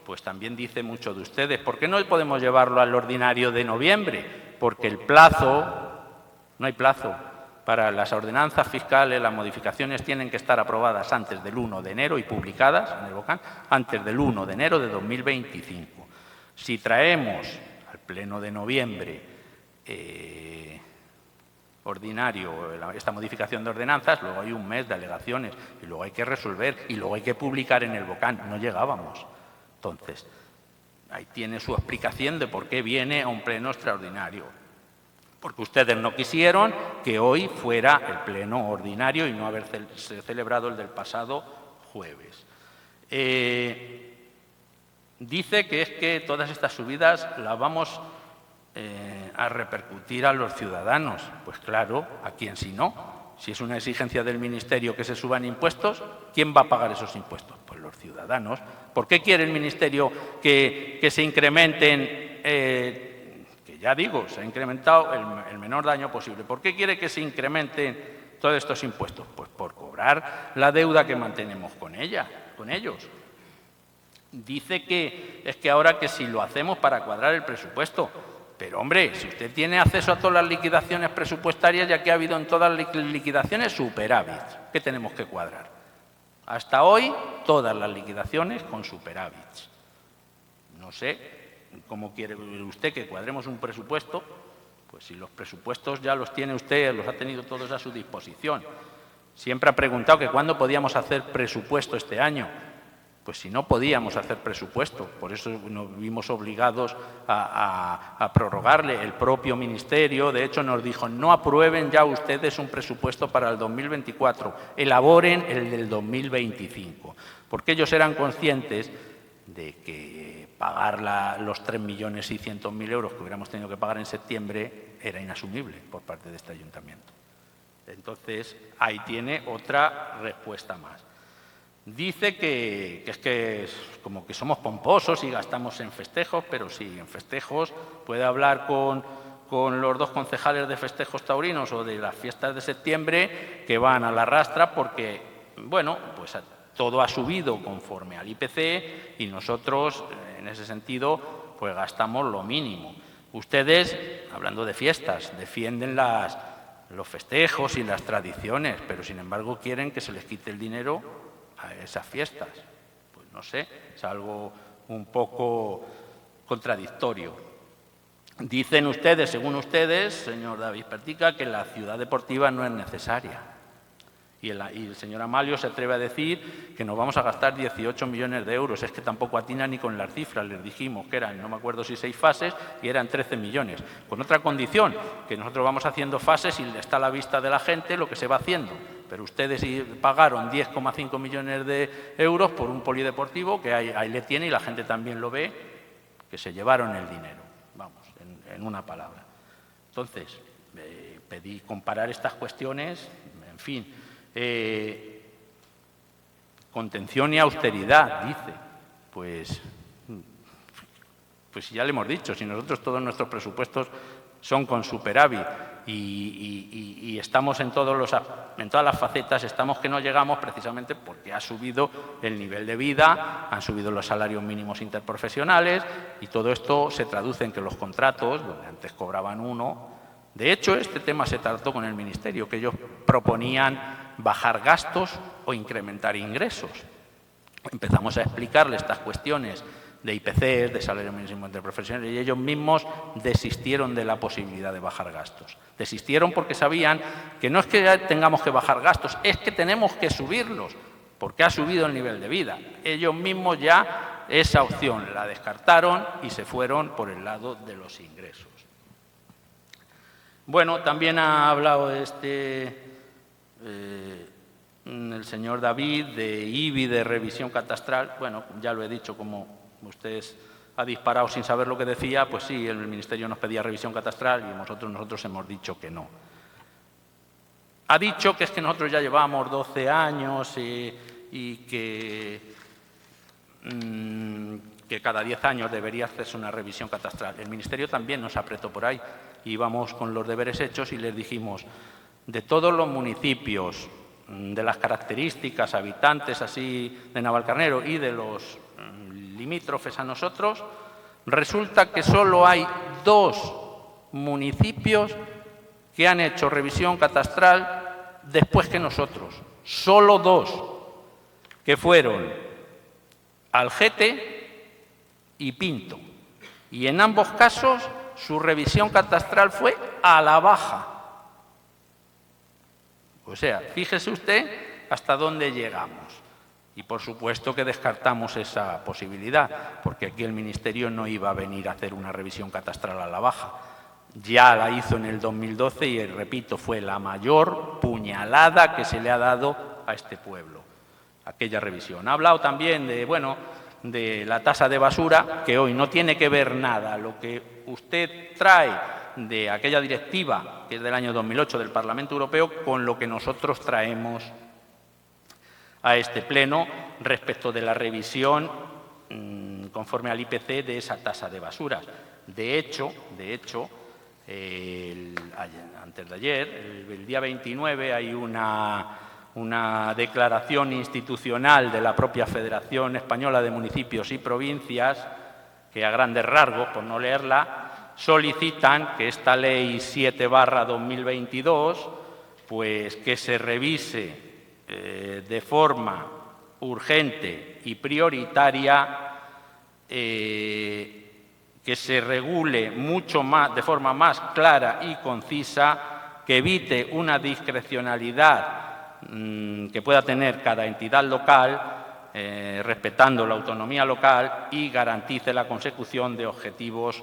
pues también dice mucho de ustedes. ¿Por qué no podemos llevarlo al ordinario de noviembre? Porque el plazo, no hay plazo. Para las ordenanzas fiscales, las modificaciones tienen que estar aprobadas antes del 1 de enero y publicadas en el BOCAN antes del 1 de enero de 2025. Si traemos al pleno de noviembre ordinario esta modificación de ordenanzas, luego hay un mes de alegaciones y luego hay que resolver y luego hay que publicar en el BOCAN. No llegábamos. Entonces, ahí tiene su explicación de por qué viene a un pleno extraordinario. Porque ustedes no quisieron que hoy fuera el pleno ordinario y no haberse celebrado el del pasado jueves. Dice que es que todas estas subidas las vamos a repercutir a los ciudadanos. Pues claro, ¿a quién si no? Si es una exigencia del Ministerio que se suban impuestos, ¿quién va a pagar esos impuestos? Pues los ciudadanos. ¿Por qué quiere el Ministerio que se incrementen? Ya digo, se ha incrementado el menor daño posible. ¿Por qué quiere que se incrementen todos estos impuestos? Pues por cobrar la deuda que mantenemos con ellos. Dice que es que ahora que si lo hacemos para cuadrar el presupuesto. Pero, hombre, si usted tiene acceso a todas las liquidaciones presupuestarias, ya que ha habido en todas las liquidaciones superávits, ¿qué tenemos que cuadrar? Hasta hoy, todas las liquidaciones con superávits. No sé cómo quiere usted que cuadremos un presupuesto, pues si los presupuestos ya los tiene usted, los ha tenido todos a su disposición. Siempre ha preguntado que cuándo podíamos hacer presupuesto este año. Pues si no podíamos hacer presupuesto, por eso nos vimos obligados a prorrogarle. El propio Ministerio, de hecho, nos dijo, no aprueben ya ustedes un presupuesto para el 2024, elaboren el del 2025, porque ellos eran conscientes de que pagar los 3.600.000 euros que hubiéramos tenido que pagar en septiembre era inasumible por parte de este ayuntamiento. Entonces, ahí tiene otra respuesta más. Dice que es como que somos pomposos y gastamos en festejos, pero sí, en festejos puede hablar con los 2 concejales de festejos taurinos o de las fiestas de septiembre que van a la rastra porque, bueno, pues todo ha subido conforme al IPC y nosotros, en ese sentido, pues gastamos lo mínimo. Ustedes, hablando de fiestas, defienden los festejos y las tradiciones, pero sin embargo quieren que se les quite el dinero a esas fiestas. Pues no sé, es algo un poco contradictorio. Dicen ustedes, según ustedes, señor David Pertica, que la ciudad deportiva no es necesaria. Y el señor Amalio se atreve a decir que nos vamos a gastar 18 millones de euros. Es que tampoco atina ni con las cifras. Les dijimos que eran, no me acuerdo si 6 fases, y eran 13 millones. Con otra condición, que nosotros vamos haciendo fases y está a la vista de la gente lo que se va haciendo. pero ustedes pagaron 10,5 millones de euros por un polideportivo que ahí le tiene y la gente también lo ve, que se llevaron el dinero, vamos, en una palabra. Entonces, pedí comparar estas cuestiones, en fin, contención y austeridad, dice, pues ya le hemos dicho, si nosotros todos nuestros presupuestos son con superávit y estamos en todas las facetas, estamos que no llegamos precisamente porque ha subido el nivel de vida, han subido los salarios mínimos interprofesionales y todo esto se traduce en que los contratos, donde antes cobraban uno. De hecho, este tema se trató con el Ministerio, que ellos proponían bajar gastos o incrementar ingresos. Empezamos a explicarle estas cuestiones de IPC, de salario mínimo interprofesional, y ellos mismos desistieron de la posibilidad de bajar gastos. Desistieron porque sabían que no es que tengamos que bajar gastos, es que tenemos que subirlos, porque ha subido el nivel de vida. Ellos mismos ya esa opción la descartaron y se fueron por el lado de los ingresos. Bueno, también ha hablado el señor David de IBI, de revisión catastral. Bueno, ya lo he dicho, como usted ha disparado sin saber lo que decía, pues sí, el Ministerio nos pedía revisión catastral y nosotros hemos dicho que no. Ha dicho que es que nosotros ya llevamos 12 años y que cada 10 años debería hacerse una revisión catastral. El Ministerio también nos apretó por ahí. Íbamos con los deberes hechos y les dijimos, de todos los municipios, de las características, habitantes así de Navalcarnero y de los limítrofes a nosotros, resulta que solo hay 2 municipios que han hecho revisión catastral después que nosotros. Solo 2, que fueron Algete y Pinto. Y en ambos casos su revisión catastral fue a la baja. O sea, fíjese usted hasta dónde llegamos. Y por supuesto que descartamos esa posibilidad, porque aquí el Ministerio no iba a venir a hacer una revisión catastral a la baja. Ya la hizo en el 2012 y, repito, fue la mayor puñalada que se le ha dado a este pueblo, aquella revisión. Ha hablado también de la tasa de basura, que hoy no tiene que ver nada lo que usted trae de aquella directiva, que es del año 2008 del Parlamento Europeo, con lo que nosotros traemos a este pleno respecto de la revisión conforme al IPC de esa tasa de basuras. De hecho, antes de ayer, el día 29, hay una declaración institucional de la propia Federación Española de Municipios y Provincias, que a grandes rasgos, por no leerla, solicitan que esta Ley 7/2022, pues que se revise de forma urgente y prioritaria, que se regule mucho más, de forma más clara y concisa, que evite una discrecionalidad que pueda tener cada entidad local, respetando la autonomía local, y garantice la consecución de objetivos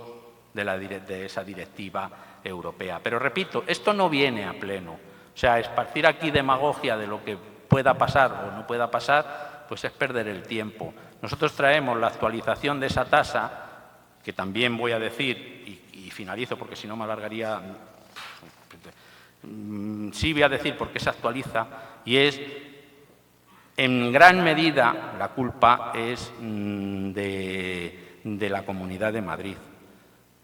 de esa directiva europea. Pero repito, esto no viene a pleno. O sea, esparcir aquí demagogia de lo que pueda pasar o no pueda pasar, pues es perder el tiempo. Nosotros traemos la actualización de esa tasa, que también voy a decir, y finalizo porque si no me alargaría, sí voy a decir por qué se actualiza, y es, en gran medida, la culpa es de la Comunidad de Madrid,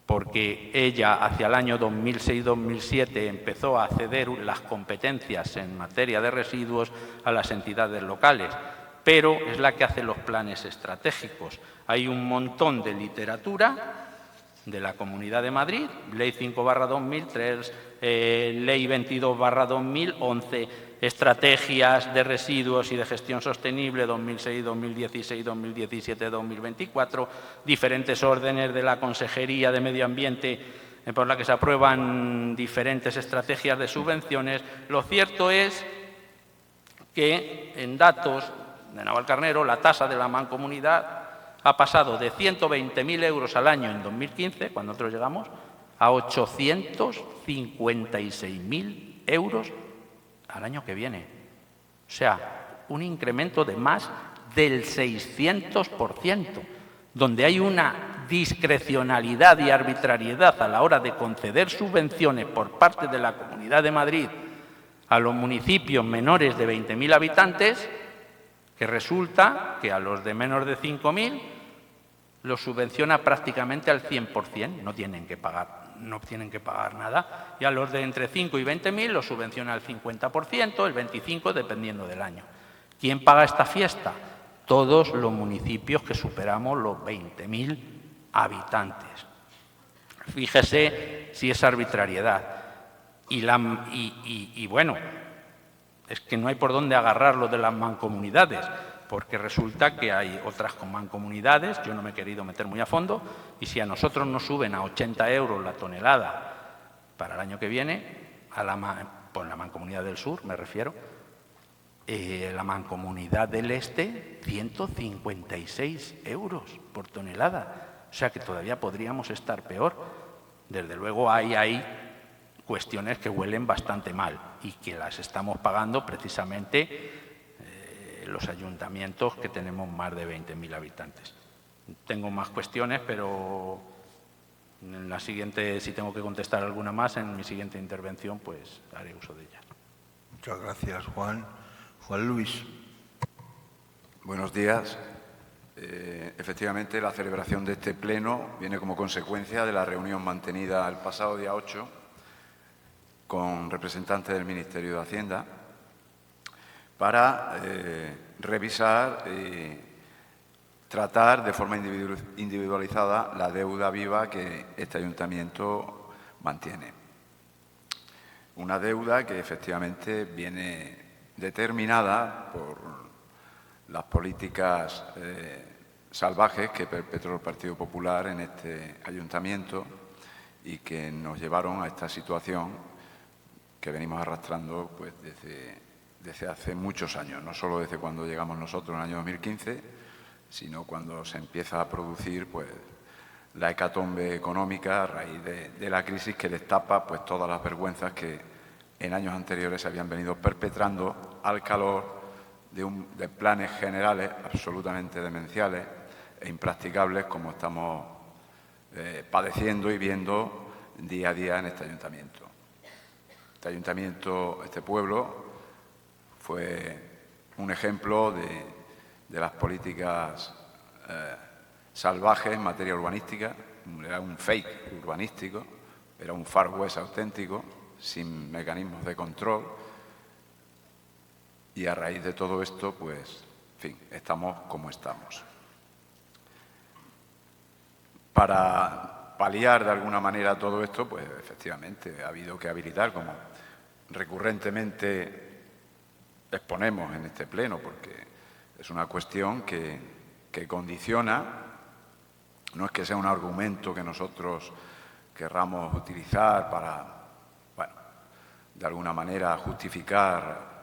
porque ella hacia el año 2006-2007 empezó a ceder las competencias en materia de residuos a las entidades locales, pero es la que hace los planes estratégicos. Hay un montón de literatura de la Comunidad de Madrid, Ley 5/2003, Ley 22/2011, Estrategias de Residuos y de Gestión Sostenible 2006, 2016, 2017, 2024, diferentes órdenes de la Consejería de Medio Ambiente por la que se aprueban diferentes estrategias de subvenciones. Lo cierto es que, en datos de Navalcarnero, la tasa de la mancomunidad ha pasado de 120.000 euros al año en 2015, cuando nosotros llegamos, a 856.000 euros al año que viene. sea, un incremento de más del 600%, donde hay una discrecionalidad y arbitrariedad a la hora de conceder subvenciones por parte de la Comunidad de Madrid a los municipios menores de 20.000 habitantes, que resulta que a los de menos de 5.000 los subvenciona prácticamente al 100%, no tienen que pagar nada, y a los de entre 5 y 20.000 los subvenciona al 50%, el 25%, dependiendo del año. ¿Quién paga esta fiesta? Todos los municipios que superamos los 20.000 habitantes. Fíjese si es arbitrariedad. Y bueno, es que no hay por dónde agarrarlo de las mancomunidades, porque resulta que hay otras mancomunidades, yo no me he querido meter muy a fondo, y si a nosotros nos suben a 80 euros la tonelada para el año que viene, por la mancomunidad del sur me refiero, la mancomunidad del este 156 euros por tonelada, o sea que todavía podríamos estar peor. Desde luego hay cuestiones que huelen bastante mal y que las estamos pagando precisamente los ayuntamientos que tenemos más de 20.000 habitantes. Tengo más cuestiones, pero en la siguiente, si tengo que contestar alguna más, en mi siguiente intervención, pues haré uso de ella. Muchas gracias, Juan. Juan Luis. Buenos días. Efectivamente, la celebración de este pleno viene como consecuencia de la reunión mantenida el pasado día 8 con representantes del Ministerio de Hacienda para revisar y tratar de forma individualizada la deuda viva que este ayuntamiento mantiene. Una deuda que efectivamente viene determinada por las políticas salvajes que perpetró el Partido Popular en este ayuntamiento y que nos llevaron a esta situación que venimos arrastrando pues, desde hace muchos años, no solo desde cuando llegamos nosotros en el año 2015, sino cuando se empieza a producir pues, la hecatombe económica a raíz de la crisis que destapa pues, todas las vergüenzas que en años anteriores se habían venido perpetrando al calor de planes generales absolutamente demenciales e impracticables como estamos padeciendo y viendo día a día en este ayuntamiento. Este ayuntamiento, este pueblo, fue un ejemplo de las políticas salvajes en materia urbanística. Era un fake urbanístico, era un Far West auténtico, sin mecanismos de control. Y a raíz de todo esto, pues, en fin, estamos como estamos. Para paliar de alguna manera todo esto, pues, efectivamente, ha habido que habilitar, como recurrentemente exponemos en este pleno, porque es una cuestión que condiciona, no es que sea un argumento que nosotros querramos utilizar para, bueno, de alguna manera justificar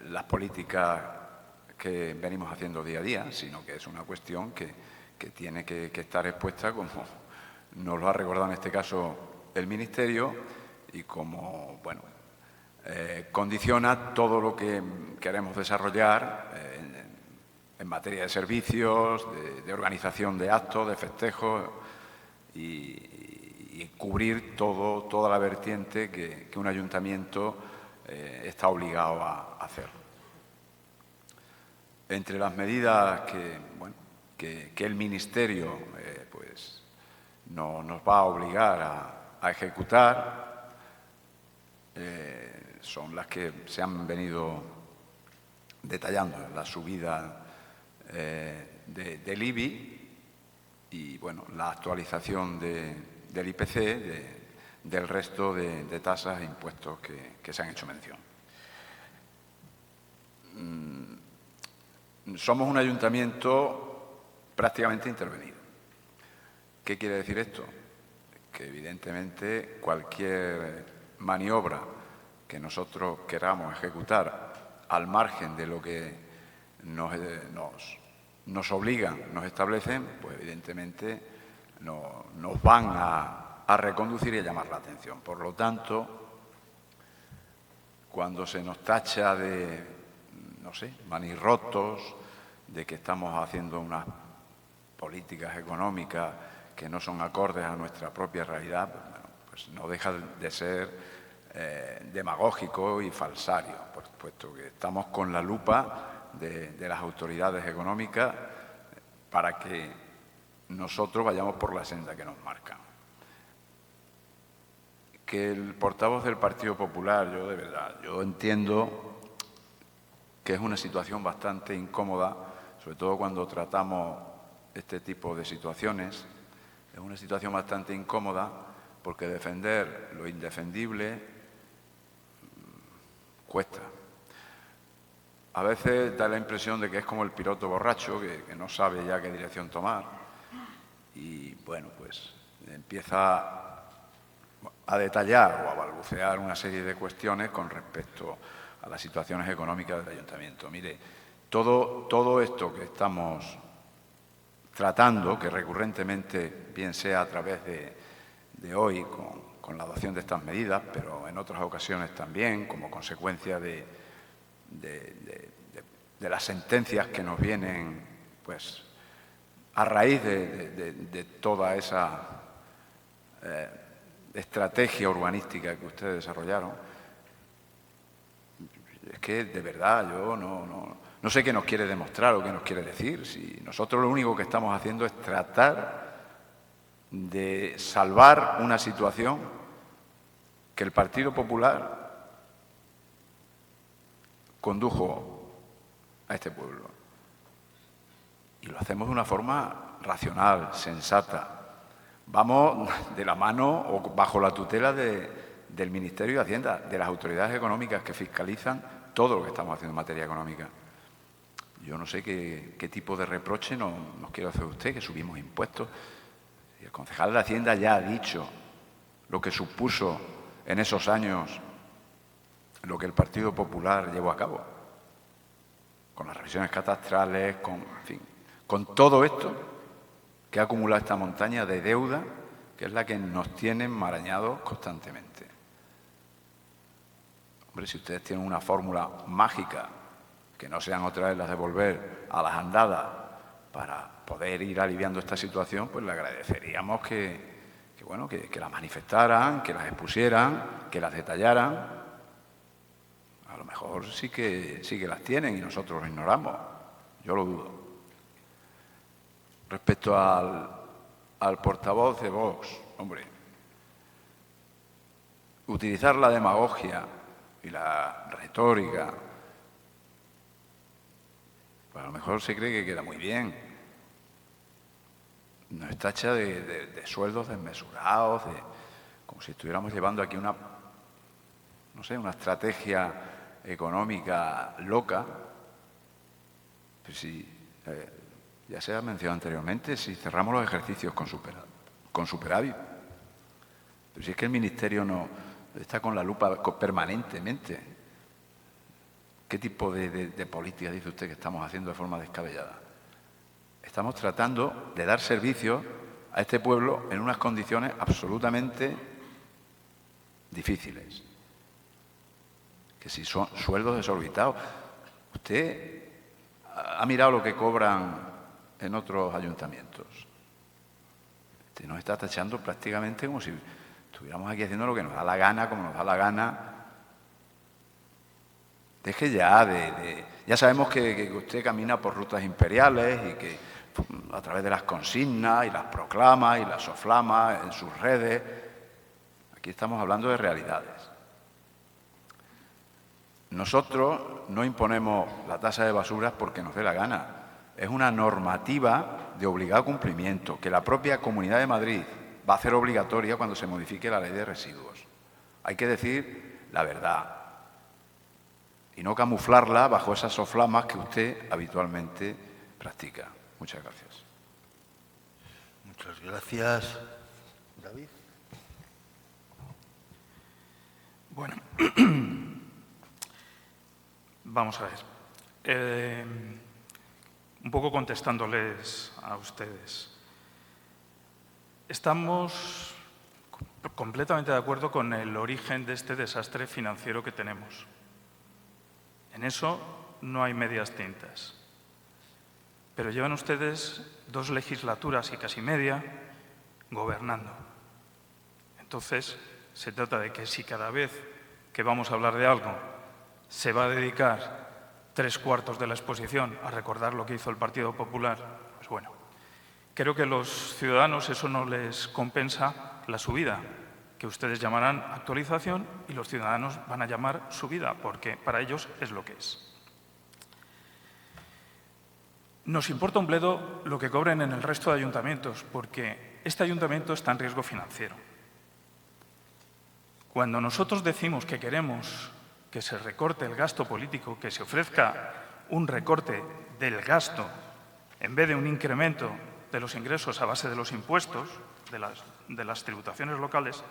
las políticas que venimos haciendo día a día, sino que es una cuestión que tiene que estar expuesta, como nos lo ha recordado en este caso el Ministerio, y como, bueno, condiciona todo lo que queremos desarrollar en materia de servicios, de organización de actos, de festejos y cubrir toda la vertiente que un ayuntamiento está obligado a hacer. Entre las medidas que el Ministerio pues, nos va a obligar a ejecutar son las que se han venido detallando, la subida del IBI y bueno, la actualización del IPC, del resto de tasas e impuestos que se han hecho mención. Somos un ayuntamiento prácticamente intervenido. ¿Qué quiere decir esto? Que evidentemente cualquier maniobra que nosotros queramos ejecutar al margen de lo que nos obligan, nos establecen, pues evidentemente nos van a reconducir y a llamar la atención. Por lo tanto, cuando se nos tacha de, no sé, manirrotos, de que estamos haciendo unas políticas económicas que no son acordes a nuestra propia realidad, pues no deja de ser demagógico y falsario, puesto que estamos con la lupa de las autoridades económicas para que nosotros vayamos por la senda que nos marcan. Que el portavoz del Partido Popular, yo de verdad, yo entiendo que es una situación bastante incómoda, sobre todo cuando tratamos este tipo de situaciones, es una situación bastante incómoda porque defender lo indefendible cuesta. A veces da la impresión de que es como el piloto borracho, que no sabe ya qué dirección tomar. Y bueno, pues empieza a detallar o a balbucear una serie de cuestiones con respecto a las situaciones económicas del ayuntamiento. Mire, todo esto que estamos tratando, que recurrentemente, bien sea a través de hoy, con la adopción de estas medidas, pero en otras ocasiones también, como consecuencia de las sentencias que nos vienen, pues, a raíz de toda esa estrategia urbanística que ustedes desarrollaron. Es que, de verdad, yo no sé qué nos quiere demostrar o qué nos quiere decir. Si nosotros lo único que estamos haciendo es tratar de salvar una situación que el Partido Popular condujo a este pueblo. Y lo hacemos de una forma racional, sensata. Vamos de la mano o bajo la tutela del Ministerio de Hacienda, de las autoridades económicas que fiscalizan todo lo que estamos haciendo en materia económica. Yo no sé qué tipo de reproche nos quiere hacer usted, que subimos impuestos. El concejal de Hacienda ya ha dicho lo que supuso en esos años lo que el Partido Popular llevó a cabo, con las revisiones catastrales, en fin, con todo esto que ha acumulado esta montaña de deuda, que es la que nos tiene enmarañados constantemente. Hombre, si ustedes tienen una fórmula mágica, que no sean otra vez las de volver a las andadas para poder ir aliviando esta situación, pues le agradeceríamos que las manifestaran, que las expusieran, que las detallaran. A lo mejor sí que las tienen y nosotros lo ignoramos. Yo lo dudo. Respecto al portavoz de Vox, hombre, utilizar la demagogia y la retórica, pues a lo mejor se cree que queda muy bien. Nos tacha de sueldos desmesurados, como si estuviéramos llevando aquí una estrategia económica loca. Pues si, ya se ha mencionado anteriormente, si cerramos los ejercicios con superávit. Pero si es que el Ministerio no está con la lupa permanentemente. ¿Qué tipo de política dice usted que estamos haciendo de forma descabellada? Estamos tratando de dar servicio a este pueblo en unas condiciones absolutamente difíciles. Que si son sueldos desorbitados. Usted ha mirado lo que cobran en otros ayuntamientos. Usted nos está tachando prácticamente como si estuviéramos aquí haciendo lo que nos da la gana, como nos da la gana. Deje ya ya sabemos que usted camina por rutas imperiales y que a través de las consignas y las proclamas y las soflamas en sus redes, aquí estamos hablando de realidades. Nosotros no imponemos la tasa de basuras porque nos dé la gana. Es una normativa de obligado cumplimiento que la propia Comunidad de Madrid va a hacer obligatoria cuando se modifique la ley de residuos. Hay que decir la verdad y no camuflarla bajo esas soflamas que usted habitualmente practica. Muchas gracias. Muchas gracias. David. Bueno, vamos a ver. Un poco contestándoles a ustedes. Estamos completamente de acuerdo con el origen de este desastre financiero que tenemos. En eso no hay medias tintas. Pero llevan ustedes 2 legislaturas y casi media gobernando. Entonces, se trata de que si cada vez que vamos a hablar de algo se va a dedicar 3/4 de la exposición a recordar lo que hizo el Partido Popular, pues bueno, creo que a los ciudadanos eso no les compensa la subida, que ustedes llamarán actualización y los ciudadanos van a llamar subida, porque para ellos es lo que es. Nos importa un bledo lo que cobren en el resto de ayuntamientos, porque este ayuntamiento está en riesgo financiero. Cuando nosotros decimos que queremos que se recorte el gasto político, que se ofrezca un recorte del gasto en vez de un incremento de los ingresos a base de los impuestos, de las tributaciones locales,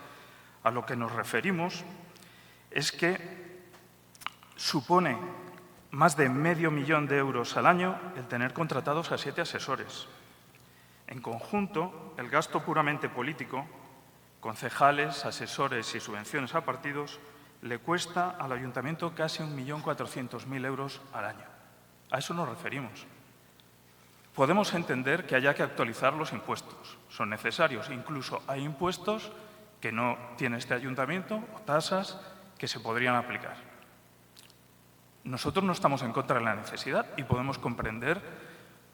a lo que nos referimos es que supone más de medio millón de euros al año el tener contratados a 7 asesores. En conjunto, el gasto puramente político, concejales, asesores y subvenciones a partidos, le cuesta al ayuntamiento casi 1.400.000 euros al año. A eso nos referimos. Podemos entender que haya que actualizar los impuestos. Son necesarios. Incluso hay impuestos que no tiene este ayuntamiento o tasas que se podrían aplicar. Nosotros no estamos en contra de la necesidad y podemos comprender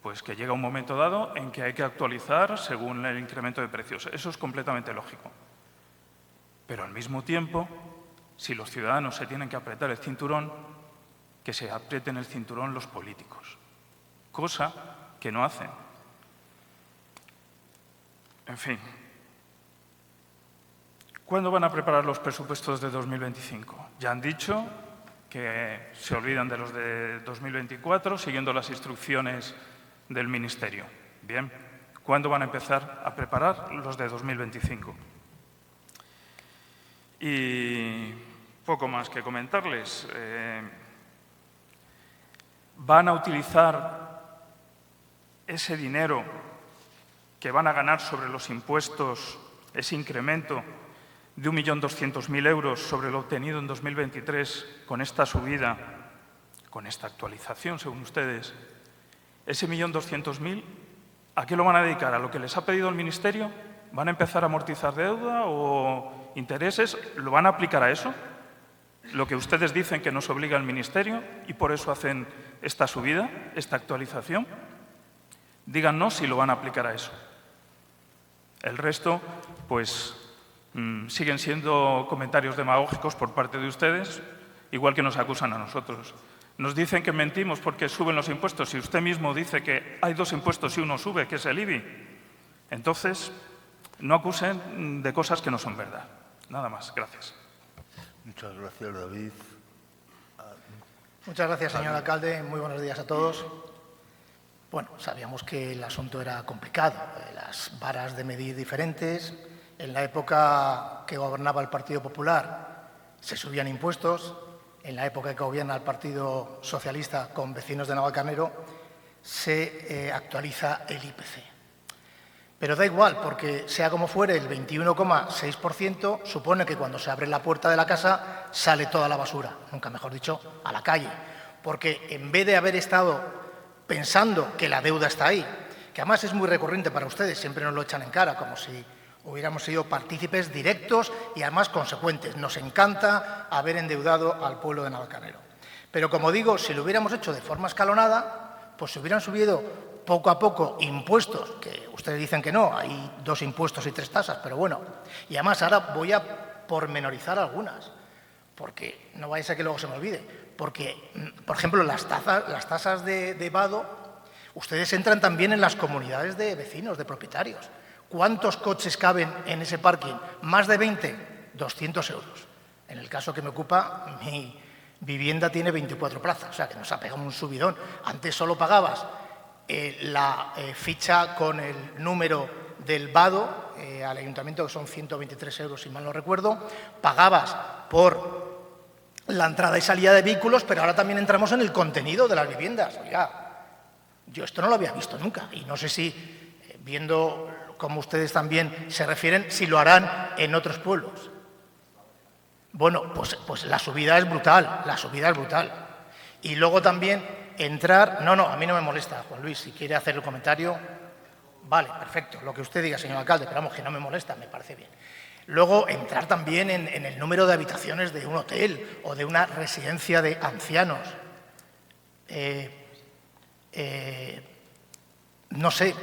pues, que llega un momento dado en que hay que actualizar según el incremento de precios. Eso es completamente lógico. Pero al mismo tiempo, si los ciudadanos se tienen que apretar el cinturón, que se aprieten el cinturón los políticos, cosa que no hacen. En fin, ¿cuándo van a preparar los presupuestos de 2025? Ya han dicho que se olvidan de los de 2024 siguiendo las instrucciones del Ministerio. Bien, ¿cuándo van a empezar a preparar los de 2025? Y poco más que comentarles. Van a utilizar ese dinero que van a ganar sobre los impuestos, ese incremento de 1.200.000 euros sobre lo obtenido en 2023 con esta subida, con esta actualización, según ustedes. Ese 1.200.000, ¿a qué lo van a dedicar? ¿A lo que les ha pedido el Ministerio? ¿Van a empezar a amortizar deuda o intereses? ¿Lo van a aplicar a eso? Lo que ustedes dicen que nos obliga el Ministerio y por eso hacen esta subida, esta actualización. Díganos si lo van a aplicar a eso. El resto, pues, siguen siendo comentarios demagógicos por parte de ustedes, igual que nos acusan a nosotros. Nos dicen que mentimos porque suben los impuestos y usted mismo dice que hay 2 impuestos y uno sube, que es el IBI. Entonces, no acusen de cosas que no son verdad. Nada más. Gracias. Muchas gracias, David. Muchas gracias, señor alcalde. Muy buenos días a todos. Bueno, sabíamos que el asunto era complicado, las varas de medir diferentes. En la época que gobernaba el Partido Popular se subían impuestos. En la época que gobierna el Partido Socialista con vecinos de Navalcarnero se actualiza el IPC. Pero da igual, porque sea como fuere, el 21,6% supone que cuando se abre la puerta de la casa sale toda la basura, nunca mejor dicho, a la calle. Porque en vez de haber estado pensando que la deuda está ahí, que además es muy recurrente para ustedes, siempre nos lo echan en cara, como si hubiéramos sido partícipes directos y además consecuentes. Nos encanta haber endeudado al pueblo de Navalcarnero. Pero como digo, si lo hubiéramos hecho de forma escalonada, pues se hubieran subido poco a poco impuestos, que ustedes dicen que no, hay 2 impuestos y 3 tasas, pero bueno. Y además ahora voy a pormenorizar algunas, porque no vaya a ser que luego se me olvide. Porque, por ejemplo, las tasas de vado, ustedes entran también en las comunidades de vecinos, de propietarios. ¿Cuántos coches caben en ese parking? ¿Más de 20? 200 euros. En el caso que me ocupa, mi vivienda tiene 24 plazas, o sea que nos ha pegado un subidón. Antes solo pagabas la ficha con el número del vado al ayuntamiento, que son 123 euros, si mal no recuerdo. Pagabas por la entrada y salida de vehículos, pero ahora también entramos en el contenido de las viviendas. Oiga, yo esto no lo había visto nunca y no sé si, viendo cómo ustedes también se refieren, si lo harán en otros pueblos. Bueno, pues la subida es brutal, la subida es brutal. Y luego también entrar... No, a mí no me molesta, Juan Luis, si quiere hacer el comentario, vale, perfecto, lo que usted diga, señor alcalde, pero vamos, que no me molesta, me parece bien. Luego, entrar también en el número de habitaciones de un hotel o de una residencia de ancianos. No sé,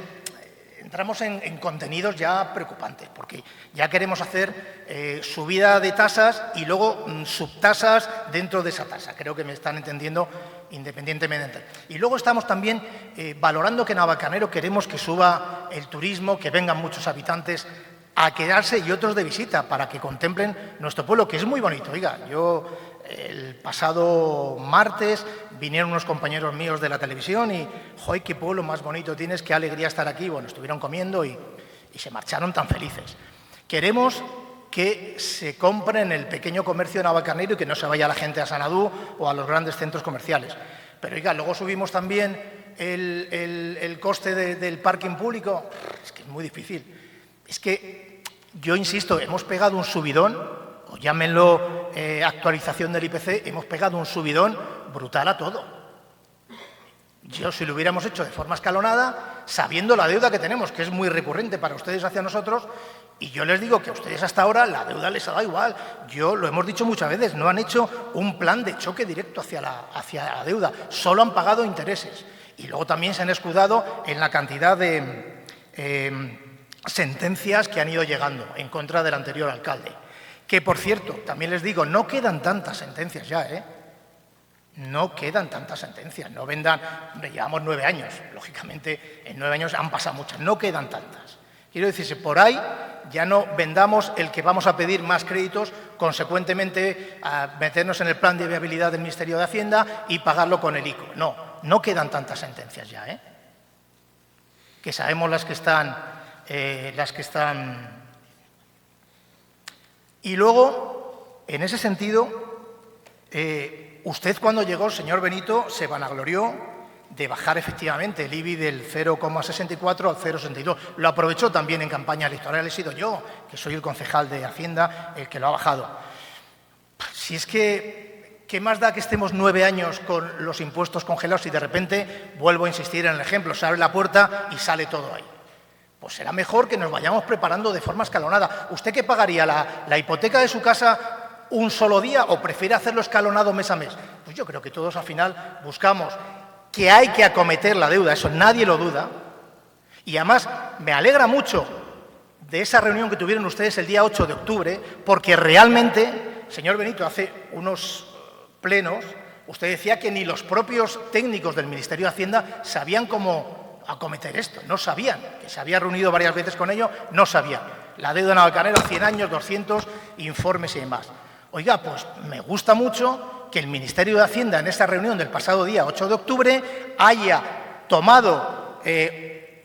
entramos en contenidos ya preocupantes, porque ya queremos hacer subida de tasas y luego subtasas dentro de esa tasa. Creo que me están entendiendo independientemente. Y luego estamos también valorando que en Navalcarnero queremos que suba el turismo, que vengan muchos habitantes a quedarse y otros de visita para que contemplen nuestro pueblo, que es muy bonito. Oiga, yo el pasado martes vinieron unos compañeros míos de la televisión y, ¡joder, qué pueblo más bonito tienes, qué alegría estar aquí! Bueno, estuvieron comiendo y se marcharon tan felices. Queremos que se compre en el pequeño comercio de Navalcarnero y que no se vaya la gente a Sanadú o a los grandes centros comerciales. Pero, oiga, luego subimos también el coste del parking público. Es que es muy difícil. Es que, yo insisto, hemos pegado un subidón, o llámenlo actualización del IPC, hemos pegado un subidón brutal a todo. Yo, si lo hubiéramos hecho de forma escalonada, sabiendo la deuda que tenemos, que es muy recurrente para ustedes hacia nosotros, y yo les digo que a ustedes hasta ahora la deuda les ha dado igual. Yo lo hemos dicho muchas veces, no han hecho un plan de choque directo hacia la deuda, solo han pagado intereses. Y luego también se han escudado en la cantidad de sentencias que han ido llegando en contra del anterior alcalde. Que, por cierto, también les digo, no quedan tantas sentencias ya, ¿eh? No quedan tantas sentencias, no vendan... Hombre, llevamos 9 años, lógicamente en 9 años han pasado muchas, no quedan tantas. Quiero decirse, por ahí ya no vendamos el que vamos a pedir más créditos, consecuentemente a meternos en el plan de viabilidad del Ministerio de Hacienda y pagarlo con el ICO. No quedan tantas sentencias ya, ¿eh? Que sabemos las que están... Y luego, en ese sentido, usted cuando llegó, señor Benito, se vanaglorió de bajar efectivamente el IBI del 0,64 al 0,62. Lo aprovechó también en campaña electoral. He sido yo, que soy el concejal de Hacienda, el que lo ha bajado. Si es que, ¿qué más da que estemos 9 años con los impuestos congelados y de repente, vuelvo a insistir en el ejemplo, se abre la puerta y sale todo ahí? Pues será mejor que nos vayamos preparando de forma escalonada. ¿Usted qué pagaría? ¿La hipoteca de su casa un solo día o prefiere hacerlo escalonado mes a mes? Pues yo creo que todos al final buscamos que hay que acometer la deuda, eso nadie lo duda. Y además me alegra mucho de esa reunión que tuvieron ustedes el día 8 de octubre, porque realmente, señor Benito, hace unos plenos, usted decía que ni los propios técnicos del Ministerio de Hacienda sabían cómo acometer esto, no sabían, que se había reunido varias veces con ellos, no sabían. La deuda de Navalcarnero, 100 años, 200 informes y demás. Oiga, pues me gusta mucho que el Ministerio de Hacienda en esta reunión del pasado día 8 de octubre haya tomado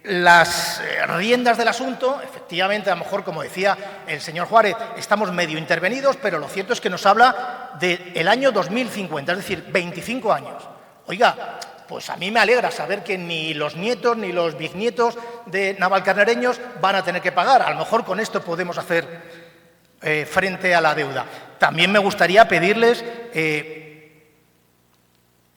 las riendas del asunto. Efectivamente, a lo mejor, como decía el señor Juárez, estamos medio intervenidos, pero lo cierto es que nos habla del año 2050, es decir, 25 años. Oiga, pues a mí me alegra saber que ni los nietos ni los bisnietos de navalcarnereños van a tener que pagar. A lo mejor con esto podemos hacer frente a la deuda. También me gustaría pedirles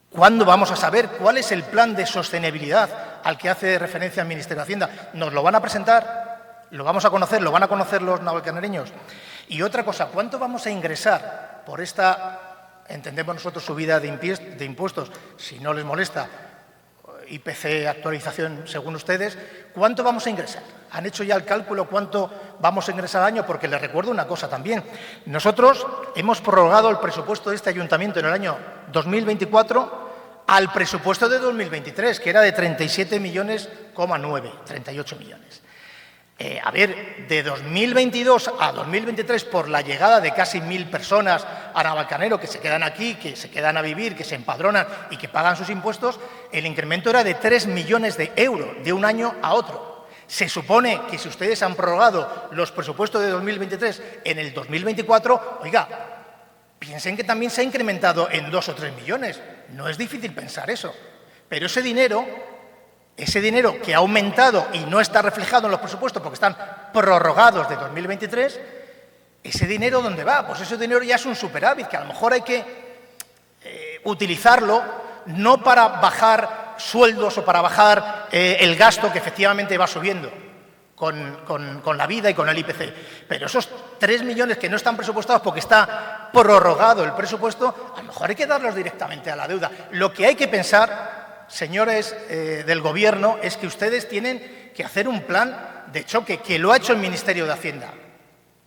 cuándo vamos a saber cuál es el plan de sostenibilidad al que hace referencia el Ministerio de Hacienda. ¿Nos lo van a presentar? ¿Lo vamos a conocer? ¿Lo van a conocer los navalcarnereños? Y otra cosa, ¿cuánto vamos a ingresar por esta... Entendemos nosotros subida de impuestos, si no les molesta, IPC actualización según ustedes, ¿cuánto vamos a ingresar? ¿Han hecho ya el cálculo cuánto vamos a ingresar al año? Porque les recuerdo una cosa también. Nosotros hemos prorrogado el presupuesto de este ayuntamiento en el año 2024 al presupuesto de 2023, que era de 37,9 millones, 38 millones. A ver, de 2022 a 2023, por la llegada de casi 1.000 personas a Navalcarnero que se quedan aquí, que se quedan a vivir, que se empadronan y que pagan sus impuestos, el incremento era de 3 millones de euros de un año a otro. Se supone que si ustedes han prorrogado los presupuestos de 2023 en el 2024, oiga, piensen que también se ha incrementado en 2 o 3 millones. No es difícil pensar eso. Pero ese dinero que ha aumentado y no está reflejado en los presupuestos porque están prorrogados de 2023, ¿ese dinero dónde va? Pues ese dinero ya es un superávit, que a lo mejor hay que utilizarlo no para bajar sueldos o para bajar el gasto que efectivamente va subiendo con la vida y con el IPC. Pero esos 3 millones que no están presupuestados porque está prorrogado el presupuesto, a lo mejor hay que darlos directamente a la deuda. Lo que hay que pensar, señores del Gobierno, es que ustedes tienen que hacer un plan de choque, que lo ha hecho el Ministerio de Hacienda.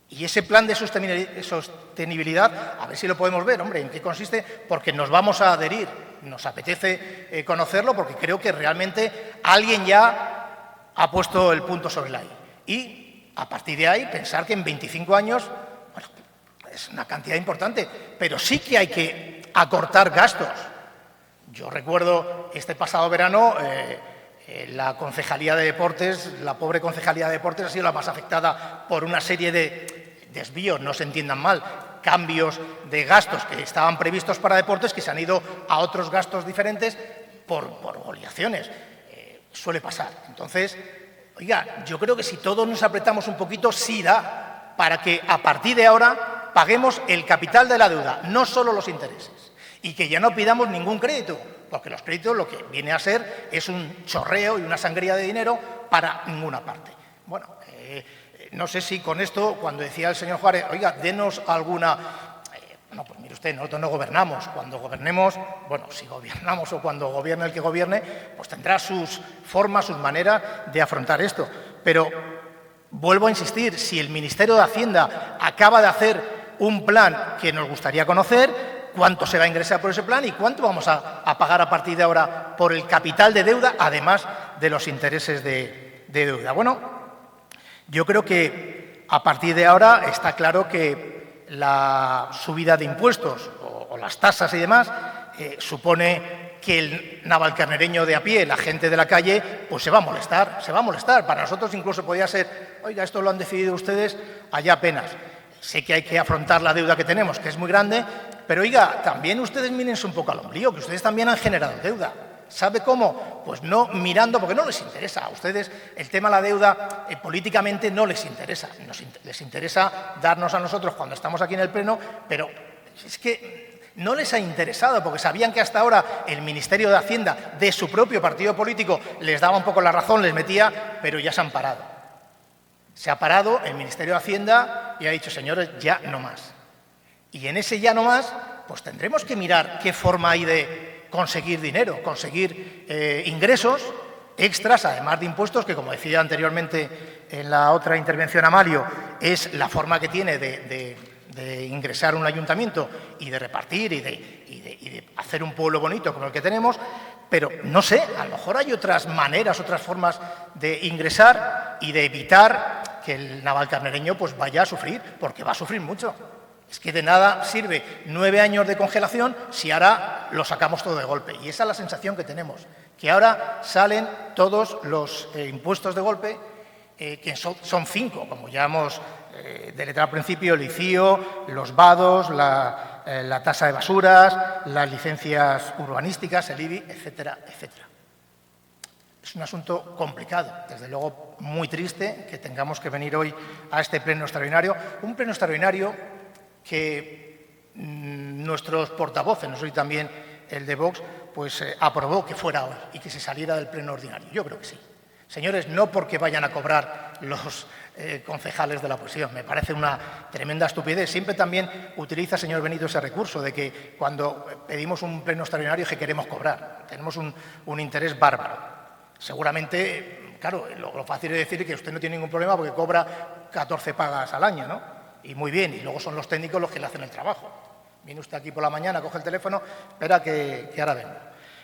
Y ese plan de sostenibilidad, a ver si lo podemos ver, hombre, en qué consiste, porque nos vamos a adherir, nos apetece conocerlo, porque creo que realmente alguien ya ha puesto el punto sobre la I. Y, a partir de ahí, pensar que en 25 años, bueno, es una cantidad importante, pero sí que hay que acortar gastos. Yo recuerdo este pasado verano, la Concejalía de Deportes, la pobre Concejalía de Deportes ha sido la más afectada por una serie de desvíos, no se entiendan mal, cambios de gastos que estaban previstos para deportes que se han ido a otros gastos diferentes por obligaciones. Suele pasar. Entonces, oiga, yo creo que si todos nos apretamos un poquito, sí da para que a partir de ahora paguemos el capital de la deuda, no solo los intereses, y que ya no pidamos ningún crédito, porque los créditos lo que viene a ser es un chorreo y una sangría de dinero para ninguna parte. Bueno, no sé si con esto, cuando decía el señor Juárez, oiga, denos alguna... no, pues mire usted, nosotros no gobernamos. Cuando gobernemos, bueno, si gobernamos o cuando gobierne el que gobierne, pues tendrá sus formas, sus maneras de afrontar esto. Pero vuelvo a insistir, si el Ministerio de Hacienda acaba de hacer un plan que nos gustaría conocer, cuánto se va a ingresar por ese plan y cuánto vamos a pagar a partir de ahora por el capital de deuda, además de los intereses de deuda. Bueno, yo creo que a partir de ahora está claro que la subida de impuestos o las tasas y demás supone que el navalcarnereño de a pie, la gente de la calle, pues se va a molestar. Para nosotros incluso podría ser, oiga, esto lo han decidido ustedes allá apenas. Sé que hay que afrontar la deuda que tenemos, que es muy grande, pero oiga, también ustedes mírense un poco al ombligo, que ustedes también han generado deuda. ¿Sabe cómo? Pues no mirando, porque no les interesa. A ustedes el tema de la deuda políticamente no les interesa. Les interesa darnos a nosotros cuando estamos aquí en el Pleno, pero es que no les ha interesado, porque sabían que hasta ahora el Ministerio de Hacienda de su propio partido político les daba un poco la razón, les metía, pero ya se han parado. Se ha parado el Ministerio de Hacienda y ha dicho, señores, ya no más. Y en ese ya no más, pues tendremos que mirar qué forma hay de conseguir dinero, conseguir ingresos extras, además de impuestos, que como decía anteriormente en la otra intervención Amalio, es la forma que tiene de ingresar un ayuntamiento y de repartir y de hacer un pueblo bonito como el que tenemos, pero no sé, a lo mejor hay otras maneras, otras formas de ingresar y de evitar que el navalcarnereño pues vaya a sufrir, porque va a sufrir mucho. Es que de nada sirve 9 años de congelación si ahora lo sacamos todo de golpe. Y esa es la sensación que tenemos, que ahora salen todos los impuestos de golpe, que son 5, como ya hemos deletrado al principio, el ICIO, los vados, la tasa de basuras, las licencias urbanísticas, el IBI, etcétera, etcétera. Es un asunto complicado, desde luego muy triste que tengamos que venir hoy a este pleno extraordinario, un pleno extraordinario que nuestros portavoces, no soy también el de Vox, pues aprobó que fuera hoy y que se saliera del pleno ordinario. Yo creo que sí. Señores, no porque vayan a cobrar los concejales de la oposición, me parece una tremenda estupidez. Siempre también utiliza, señor Benito, ese recurso de que cuando pedimos un pleno extraordinario es que queremos cobrar. Tenemos un interés bárbaro. Seguramente, claro, lo fácil es decir que usted no tiene ningún problema porque cobra 14 pagas al año, ¿no? Y muy bien, y luego son los técnicos los que le hacen el trabajo. Viene usted aquí por la mañana, coge el teléfono, espera que ahora vengo.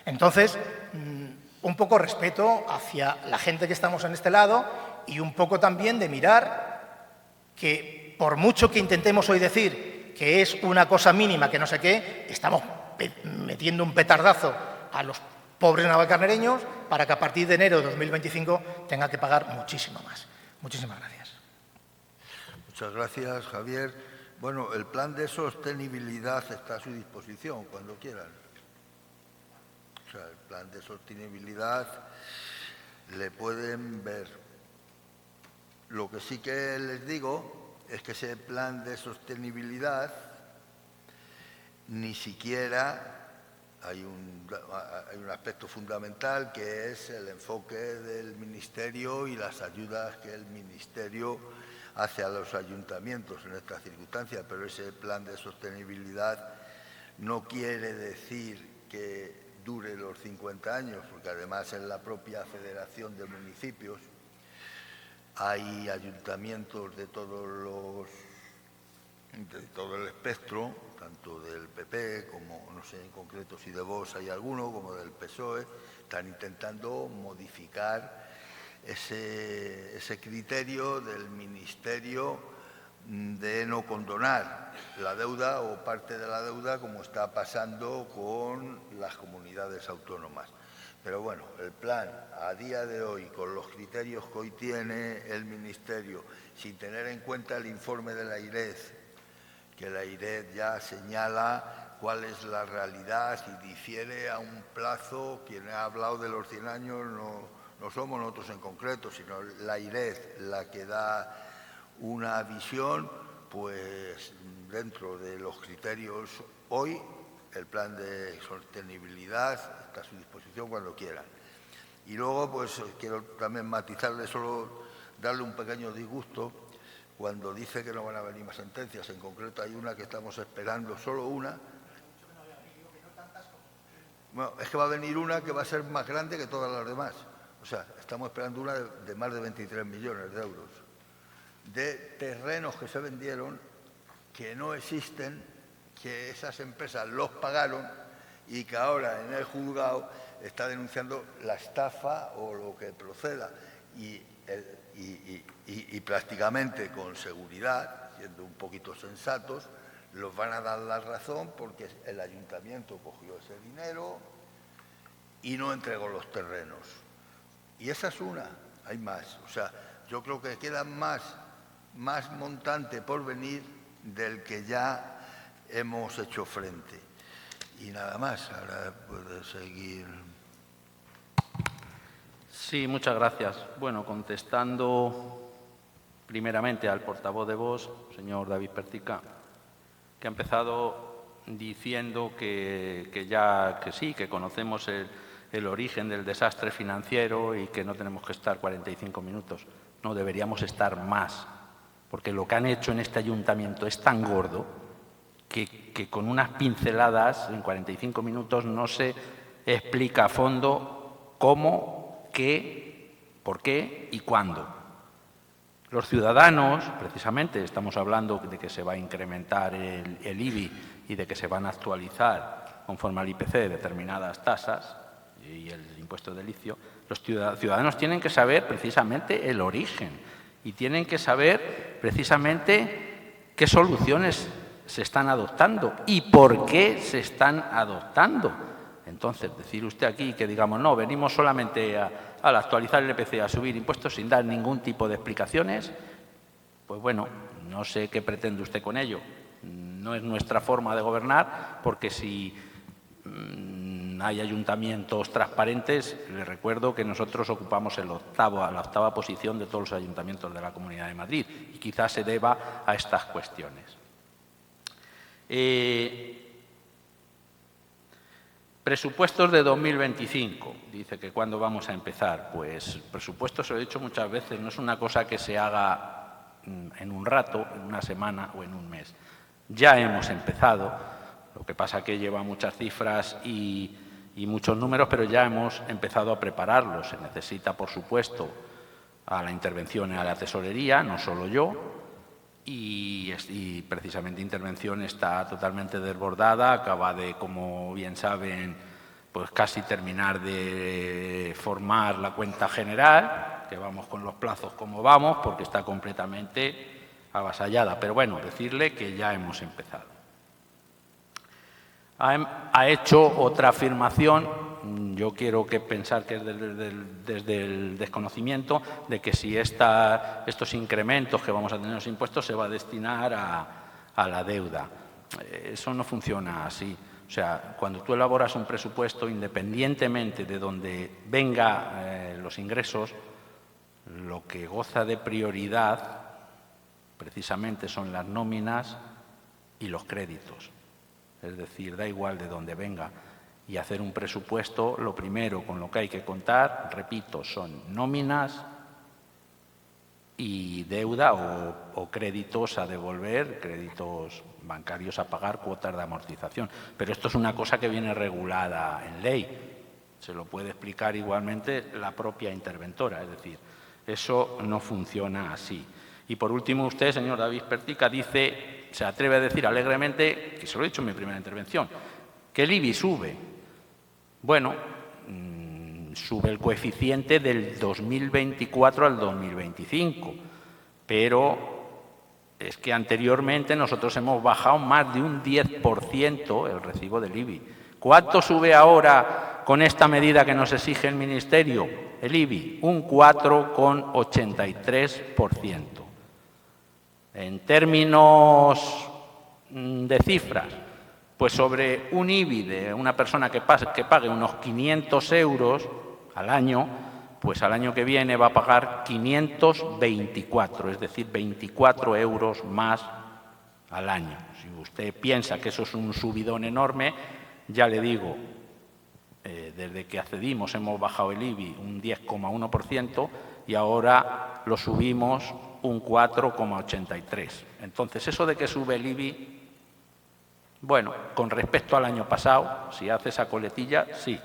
Entonces, un poco respeto hacia la gente que estamos en este lado y un poco también de mirar que por mucho que intentemos hoy decir que es una cosa mínima, que no sé qué, estamos metiendo un petardazo a los pobres navalcarnereños para que a partir de enero de 2025 tengan que pagar muchísimo más. Muchísimas gracias. Muchas gracias, Javier. Bueno, el plan de sostenibilidad está a su disposición cuando quieran. O sea, el plan de sostenibilidad le pueden ver. Lo que sí que les digo es que ese plan de sostenibilidad ni siquiera hay un aspecto fundamental que es el enfoque del Ministerio y las ayudas que el Ministerio hace a los ayuntamientos en estas circunstancias, pero ese plan de sostenibilidad no quiere decir que dure los 50 años, porque además en la propia Federación de Municipios hay ayuntamientos de todo el espectro, tanto del PP como, no sé en concreto si de Vox hay alguno, como del PSOE, están intentando modificar ese criterio del Ministerio de no condonar la deuda o parte de la deuda, como está pasando con las comunidades autónomas. Pero bueno, el plan a día de hoy, con los criterios que hoy tiene el Ministerio, sin tener en cuenta el informe de la IRED, que la IRED ya señala cuál es la realidad y difiere a un plazo. Quien ha hablado de los 100 años no somos nosotros en concreto, sino la IRED la que da una visión, pues dentro de los criterios hoy, el plan de sostenibilidad está a su disposición cuando quieran. Y luego, pues quiero también matizarle, solo darle un pequeño disgusto cuando dice que no van a venir más sentencias. En concreto hay una que estamos esperando, solo una. Bueno, es que va a venir una que va a ser más grande que todas las demás. O sea, estamos esperando una de más de 23 millones de euros. De terrenos que se vendieron, que no existen, que esas empresas los pagaron y que ahora en el juzgado está denunciando la estafa o lo que proceda. Y prácticamente con seguridad, siendo un poquito sensatos, los van a dar la razón porque el ayuntamiento cogió ese dinero y no entregó los terrenos. Y esa es una, hay más. O sea, yo creo que quedan más montante por venir del que ya hemos hecho frente. Y nada más, ahora puede seguir. Sí, muchas gracias. Bueno, contestando primeramente al portavoz de Vox, señor David Pertica, que ha empezado diciendo que sí, que conocemos el origen del desastre financiero y que no tenemos que estar 45 minutos. No, deberíamos estar más, porque lo que han hecho en este ayuntamiento es tan gordo que con unas pinceladas en 45 minutos no se explica a fondo cómo, qué, por qué y cuándo. Los ciudadanos, precisamente, estamos hablando de que se va a incrementar el IBI y de que se van a actualizar conforme al IPC determinadas tasas y el impuesto de licio. Los ciudadanos tienen que saber precisamente el origen y tienen que saber precisamente qué soluciones se están adoptando y por qué se están adoptando. Entonces, decir usted aquí que digamos, no, venimos solamente al actualizar el IPC, a subir impuestos sin dar ningún tipo de explicaciones, pues bueno, no sé qué pretende usted con ello. No es nuestra forma de gobernar, porque si hay ayuntamientos transparentes, les recuerdo que nosotros ocupamos la octava posición de todos los ayuntamientos de la Comunidad de Madrid y quizás se deba a estas cuestiones. Presupuestos de 2025. Dice que ¿cuándo vamos a empezar? Pues presupuestos, lo he dicho muchas veces, no es una cosa que se haga en un rato, en una semana o en un mes. Ya hemos empezado, lo que pasa que lleva muchas cifras y muchos números, pero ya hemos empezado a prepararlos. Se necesita, por supuesto, a la intervención a la tesorería, no solo yo, y precisamente intervención está totalmente desbordada, acaba de, como bien saben, pues casi terminar de formar la cuenta general, que vamos con los plazos como vamos, porque está completamente avasallada. Pero bueno, decirle que ya hemos empezado. Ha hecho otra afirmación, yo quiero pensar que es desde el desconocimiento de que si estos incrementos que vamos a tener en los impuestos se va a destinar a la deuda. Eso no funciona así. O sea, cuando tú elaboras un presupuesto, independientemente de donde vengan los ingresos, lo que goza de prioridad precisamente son las nóminas y los créditos. Es decir, da igual de dónde venga. Y hacer un presupuesto, lo primero con lo que hay que contar, repito, son nóminas y deuda o créditos a devolver, créditos bancarios a pagar, cuotas de amortización. Pero esto es una cosa que viene regulada en ley. Se lo puede explicar igualmente la propia interventora, es decir, eso no funciona así. Y por último, usted, señor David Pertica, se atreve a decir alegremente, que se lo he dicho en mi primera intervención, que el IBI sube. Bueno, sube el coeficiente del 2024 al 2025, pero es que anteriormente nosotros hemos bajado más de un 10% el recibo del IBI. ¿Cuánto sube ahora con esta medida que nos exige el Ministerio? El IBI, un 4,83%. En términos de cifras, pues sobre un IBI de una persona que pague unos 500 euros al año, pues al año que viene va a pagar 524, es decir, 24 euros más al año. Si usted piensa que eso es un subidón enorme, ya le digo, desde que accedimos hemos bajado el IBI un 10,1% y ahora lo subimos un 4,83%. Entonces, eso de que sube el IBI, bueno, con respecto al año pasado, si hace esa coletilla, sí.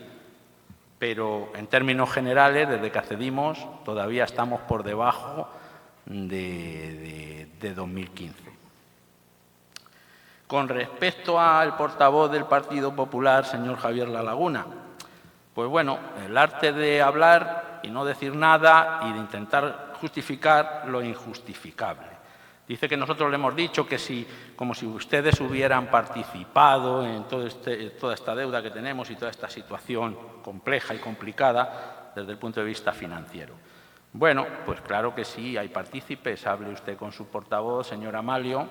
Pero en términos generales, desde que accedimos, todavía estamos por debajo de 2015. Con respecto al portavoz del Partido Popular, señor Javier Lalaguna, pues bueno, el arte de hablar y no decir nada y de intentar justificar lo injustificable. Dice que nosotros le hemos dicho que como si ustedes hubieran participado en toda esta deuda que tenemos y toda esta situación compleja y complicada desde el punto de vista financiero. Bueno, pues claro que sí, hay partícipes. Hable usted con su portavoz, señor Amalio,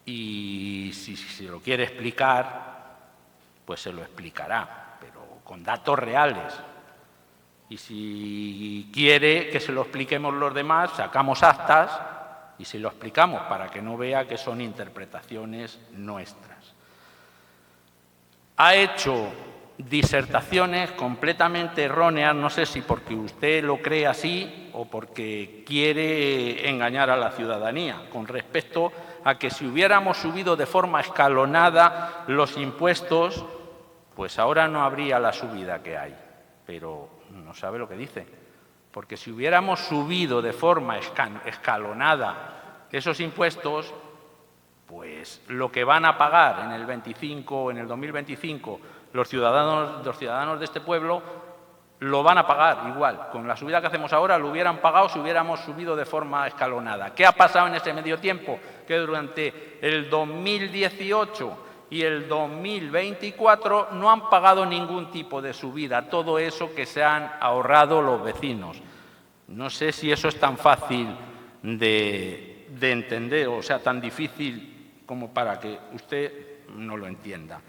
y si se lo quiere explicar, pues se lo explicará, pero con datos reales. Y si quiere que se lo expliquemos los demás, sacamos actas y se lo explicamos para que no vea que son interpretaciones nuestras. Ha hecho disertaciones completamente erróneas, no sé si porque usted lo cree así o porque quiere engañar a la ciudadanía, con respecto a que si hubiéramos subido de forma escalonada los impuestos, pues ahora no habría la subida que hay. Pero no sabe lo que dice, porque si hubiéramos subido de forma escalonada esos impuestos, pues lo que van a pagar en el 25, en el 2025 los ciudadanos de este pueblo lo van a pagar igual. Con la subida que hacemos ahora lo hubieran pagado si hubiéramos subido de forma escalonada. ¿Qué ha pasado en ese medio tiempo? Que durante el 2018 y el 2024 no han pagado ningún tipo de subida, todo eso que se han ahorrado los vecinos. No sé si eso es tan fácil de entender, o sea, tan difícil como para que usted no lo entienda.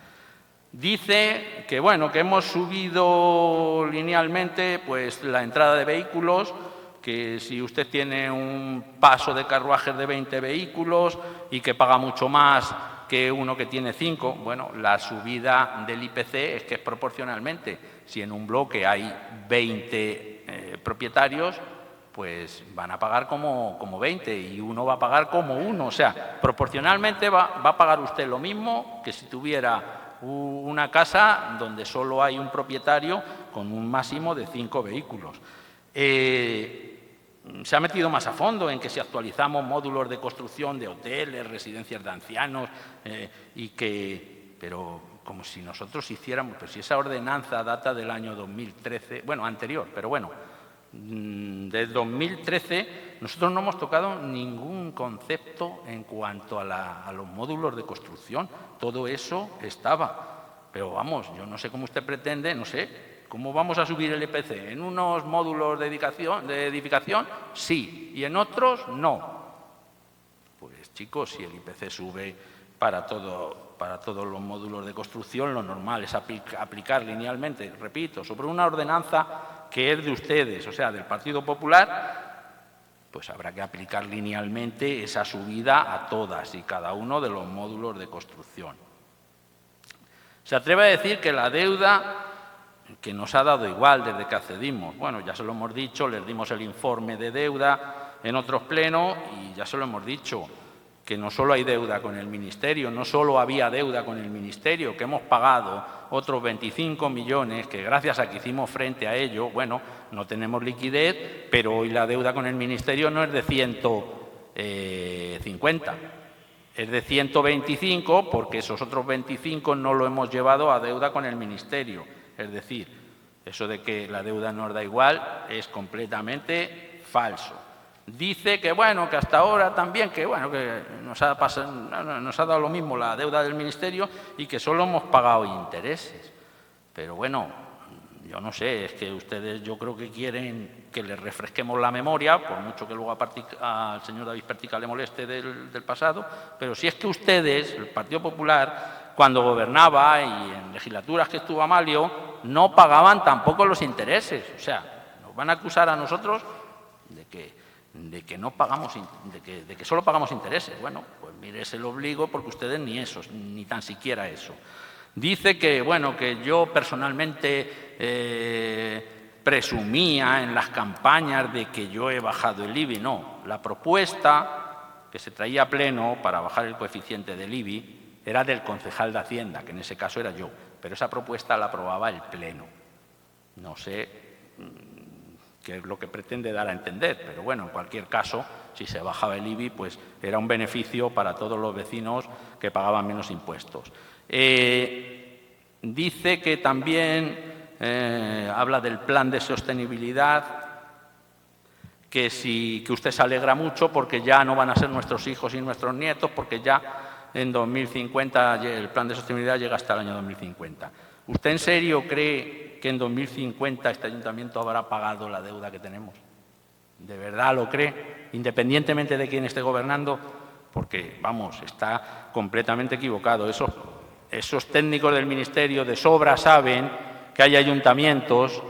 Dice que, bueno, que hemos subido linealmente pues, la entrada de vehículos, que si usted tiene un paso de carruajes de 20 vehículos y que paga mucho más que uno que tiene 5, bueno, la subida del IPC es que es proporcionalmente. Si en un bloque hay 20 propietarios, pues van a pagar como 20 y uno va a pagar como 1. O sea, proporcionalmente va a pagar usted lo mismo que si tuviera una casa donde solo hay un propietario con un máximo de 5 vehículos. Se ha metido más a fondo en que si actualizamos módulos de construcción de hoteles, residencias de ancianos, pero como si nosotros hiciéramos, pero si esa ordenanza data del año 2013, bueno, anterior, pero bueno, del 2013 nosotros no hemos tocado ningún concepto en cuanto a los módulos de construcción. Todo eso estaba. Pero vamos, yo no sé cómo usted pretende, no sé, ¿cómo vamos a subir el IPC? ¿En unos módulos de edificación? Sí, y en otros no. Pues chicos, si el IPC sube para todos los módulos de construcción, lo normal es aplicar linealmente, repito, sobre una ordenanza que es de ustedes, o sea, del Partido Popular, pues habrá que aplicar linealmente esa subida a todas y cada uno de los módulos de construcción. Se atreve a decir que la deuda, que nos ha dado igual desde que accedimos. Bueno, ya se lo hemos dicho, les dimos el informe de deuda en otros plenos y ya se lo hemos dicho, que no solo hay deuda con el Ministerio, no solo había deuda con el Ministerio, que hemos pagado otros 25 millones, que gracias a que hicimos frente a ello, bueno, no tenemos liquidez, pero hoy la deuda con el Ministerio no es de 150, es de 125, porque esos otros 25 no lo hemos llevado a deuda con el Ministerio. Es decir, eso de que la deuda nos da igual es completamente falso. Dice que, bueno, que hasta ahora también, que, bueno, que nos ha dado lo mismo la deuda del Ministerio y que solo hemos pagado intereses. Pero, bueno, yo no sé, es que ustedes yo creo que quieren que les refresquemos la memoria, por mucho que luego al señor David Pertica le moleste del pasado, pero si es que ustedes, el Partido Popular, cuando gobernaba y en legislaturas que estuvo Amalio, no pagaban tampoco los intereses. O sea, nos van a acusar a nosotros de que no pagamos, de que solo pagamos intereses. Bueno, pues mire, se lo obligo porque ustedes ni eso, ni tan siquiera eso. Dice que, bueno, que yo personalmente presumía en las campañas de que yo he bajado el IBI. No, la propuesta que se traía a pleno para bajar el coeficiente del IBI era del concejal de Hacienda, que en ese caso era yo, pero esa propuesta la aprobaba el Pleno. No sé qué es lo que pretende dar a entender, pero bueno, en cualquier caso, si se bajaba el IBI, pues era un beneficio para todos los vecinos que pagaban menos impuestos. Dice que también habla del plan de sostenibilidad, que usted se alegra mucho porque ya no van a ser nuestros hijos y nuestros nietos, porque ya en 2050 el plan de sostenibilidad llega hasta el año 2050. ¿Usted en serio cree que en 2050 este ayuntamiento habrá pagado la deuda que tenemos? ¿De verdad lo cree? Independientemente de quién esté gobernando, porque, vamos, está completamente equivocado. Esos técnicos del Ministerio de sobra saben que hay ayuntamientos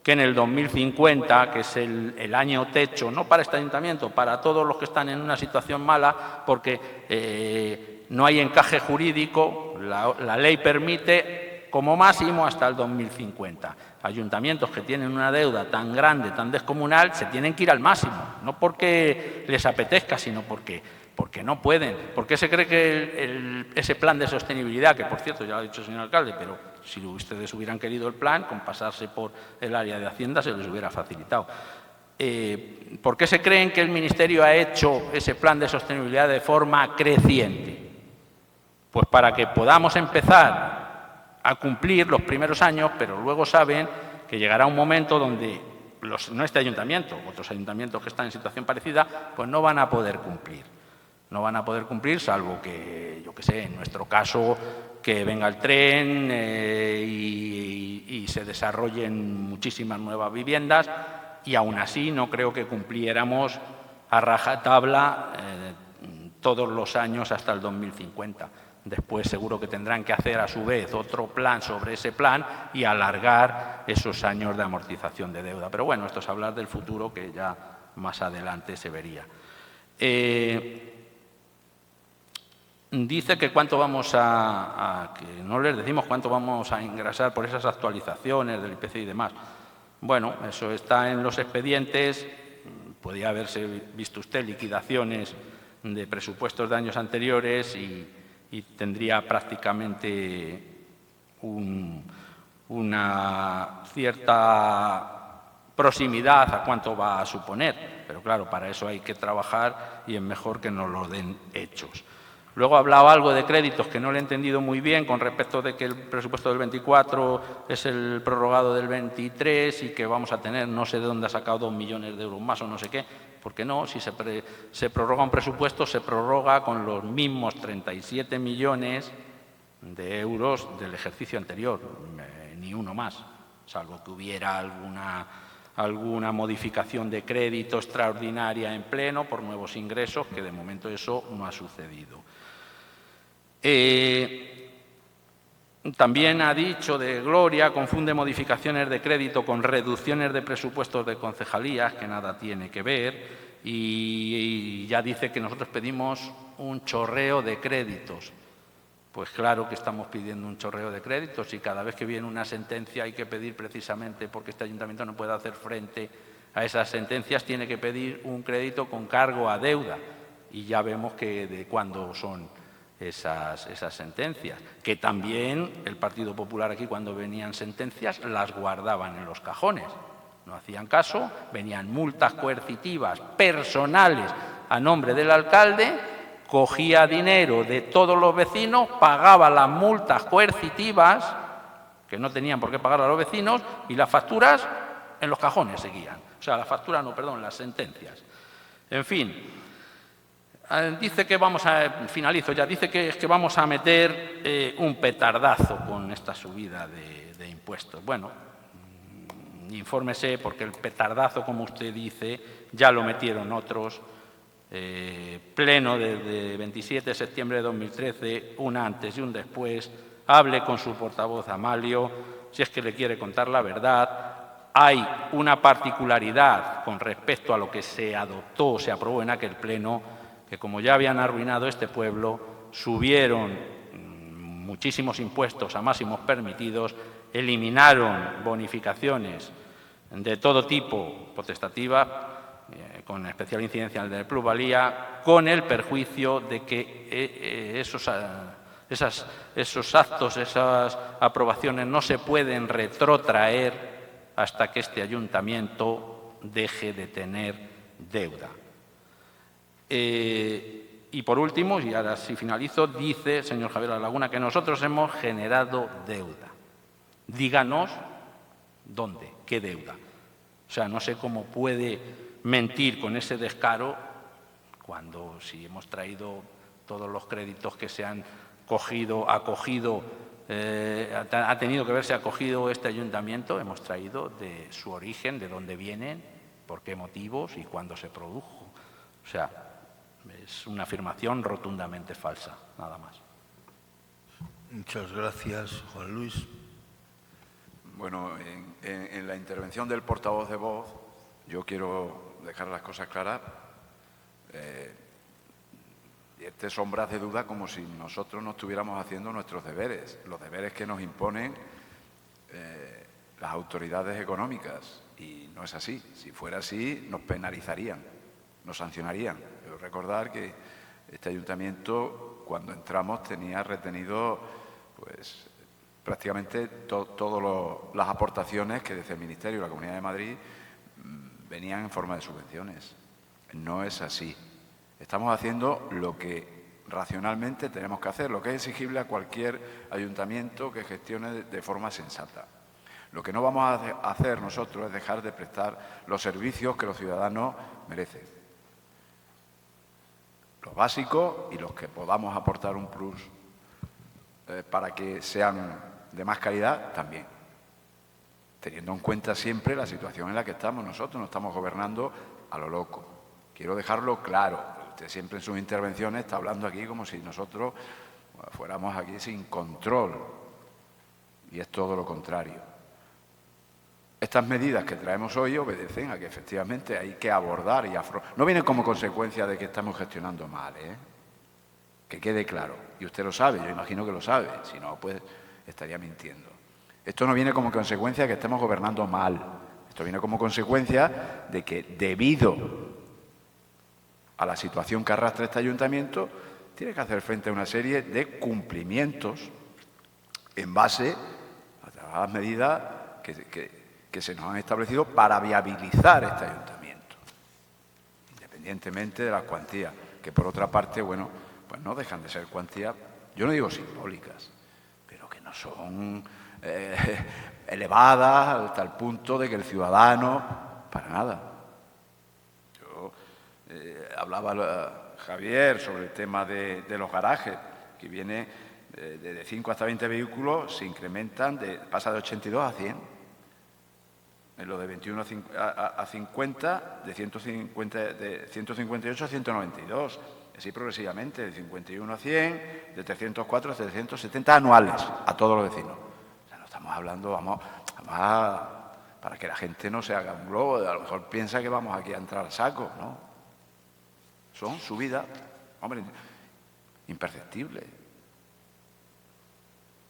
que en el 2050, que es el año techo, no para este ayuntamiento, para todos los que están en una situación mala, porque no hay encaje jurídico, la ley permite como máximo hasta el 2050. Ayuntamientos que tienen una deuda tan grande, tan descomunal, se tienen que ir al máximo, no porque les apetezca, sino porque no pueden. ¿Por qué se cree que ese plan de sostenibilidad, que por cierto ya lo ha dicho el señor alcalde, pero si ustedes hubieran querido el plan, con pasarse por el área de Hacienda se les hubiera facilitado? ¿Por qué se creen que el Ministerio ha hecho ese plan de sostenibilidad de forma creciente? Pues para que podamos empezar a cumplir los primeros años, pero luego saben que llegará un momento donde no este ayuntamiento, otros ayuntamientos que están en situación parecida, pues no van a poder cumplir. No van a poder cumplir, salvo que, yo qué sé, en nuestro caso, que venga el tren y se desarrollen muchísimas nuevas viviendas, y aún así no creo que cumpliéramos a rajatabla todos los años hasta el 2050. Después seguro que tendrán que hacer a su vez otro plan sobre ese plan y alargar esos años de amortización de deuda. Pero bueno, esto es hablar del futuro, que ya más adelante se vería. Dice que cuánto vamos que no les decimos cuánto vamos a ingresar por esas actualizaciones del IPC y demás. Bueno, eso está en los expedientes. Podía haberse visto usted liquidaciones de presupuestos de años anteriores y tendría prácticamente una cierta proximidad a cuánto va a suponer. Pero claro, para eso hay que trabajar y es mejor que nos lo den hechos. Luego hablaba algo de créditos que no le he entendido muy bien con respecto de que el presupuesto del 24 es el prorrogado del 23 y que vamos a tener, no sé de dónde ha sacado 2 millones de euros más o no sé qué. ¿Por qué no? Si se prorroga un presupuesto, se prorroga con los mismos 37 millones de euros del ejercicio anterior, ni uno más, salvo que hubiera alguna modificación de crédito extraordinaria en pleno por nuevos ingresos, que de momento eso no ha sucedido. También ha dicho de Gloria, confunde modificaciones de crédito con reducciones de presupuestos de concejalías, que nada tiene que ver, y ya dice que nosotros pedimos un chorreo de créditos. pues claro que estamos pidiendo un chorreo de créditos y cada vez que viene una sentencia hay que pedir precisamente, porque este ayuntamiento no puede hacer frente a esas sentencias, tiene que pedir un crédito con cargo a deuda. Y ya vemos que de cuándo son esas sentencias, que también el Partido Popular aquí cuando venían sentencias las guardaban en los cajones. No hacían caso, venían multas coercitivas personales a nombre del alcalde, cogía dinero de todos los vecinos, pagaba las multas coercitivas, que no tenían por qué pagar a los vecinos, y las facturas en los cajones seguían. O sea, las facturas no, perdón, las sentencias. En fin, dice que vamos a, finalizo ya, dice que vamos a meter un petardazo con esta subida de impuestos. Bueno, infórmese, porque el petardazo, como usted dice, ya lo metieron otros. Pleno de 27 de septiembre de 2013, un antes y un después. Hable con su portavoz Amalio, si es que le quiere contar la verdad. Hay una particularidad con respecto a lo que se adoptó, se aprobó en aquel pleno, que como ya habían arruinado este pueblo, subieron muchísimos impuestos a máximos permitidos, eliminaron bonificaciones de todo tipo potestativas, con especial incidencia en el de plusvalía, con el perjuicio de que esos actos, esas aprobaciones no se pueden retrotraer hasta que este ayuntamiento deje de tener deuda. Y por último, y ahora sí finalizo, dice, señor Javier La Laguna, que nosotros hemos generado deuda. Díganos dónde, qué deuda. O sea, no sé cómo puede mentir con ese descaro cuando, si hemos traído todos los créditos que se han acogido, ha tenido que verse acogido este ayuntamiento, hemos traído de su origen, de dónde vienen, por qué motivos y cuándo se produjo. O sea, es una afirmación rotundamente falsa, nada más. Muchas gracias, Juan Luis. Bueno, en la intervención del portavoz de Vox, yo quiero dejar las cosas claras. Este sombras de duda como si nosotros no estuviéramos haciendo nuestros deberes, los deberes que nos imponen las autoridades económicas. Y no es así. Si fuera así, nos penalizarían, nos sancionarían. Quiero recordar que este ayuntamiento, cuando entramos, tenía retenido pues, prácticamente todas las aportaciones que desde el Ministerio y la Comunidad de Madrid venían en forma de subvenciones. No es así. Estamos haciendo lo que racionalmente tenemos que hacer, lo que es exigible a cualquier ayuntamiento que gestione de forma sensata. Lo que no vamos a hacer nosotros es dejar de prestar los servicios que los ciudadanos merecen. Los básicos y los que podamos aportar un plus para que sean de más calidad también. Teniendo en cuenta siempre la situación en la que estamos. Nosotros no estamos gobernando a lo loco. Quiero dejarlo claro. Usted siempre en sus intervenciones está hablando aquí como si nosotros fuéramos aquí sin control. Y es todo lo contrario. Estas medidas que traemos hoy obedecen a que efectivamente hay que abordar y afrontar. No vienen como consecuencia de que estamos gestionando mal, que quede claro. Y usted lo sabe, yo imagino que lo sabe. Si no, pues estaría mintiendo. Esto no viene como consecuencia de que estemos gobernando mal. Esto viene como consecuencia de que, debido a la situación que arrastra este ayuntamiento, tiene que hacer frente a una serie de cumplimientos en base a las medidas que se nos han establecido para viabilizar este ayuntamiento, independientemente de las cuantías, que por otra parte, bueno, pues no dejan de ser cuantías, yo no digo simbólicas, pero que no son elevadas hasta el punto de que el ciudadano, para nada. Yo hablaba Javier sobre el tema de los garajes, que viene de 5 hasta 20 vehículos, se incrementan, pasa de 82 a 100. En lo de 21 a 50, de 158 a 192, así progresivamente, de 51 a 100, de 304 a 370 anuales a todos los vecinos. O sea, no estamos hablando, vamos para que la gente no se haga un globo, a lo mejor piensa que vamos aquí a entrar al saco, ¿no? Son subidas, hombre, imperceptibles.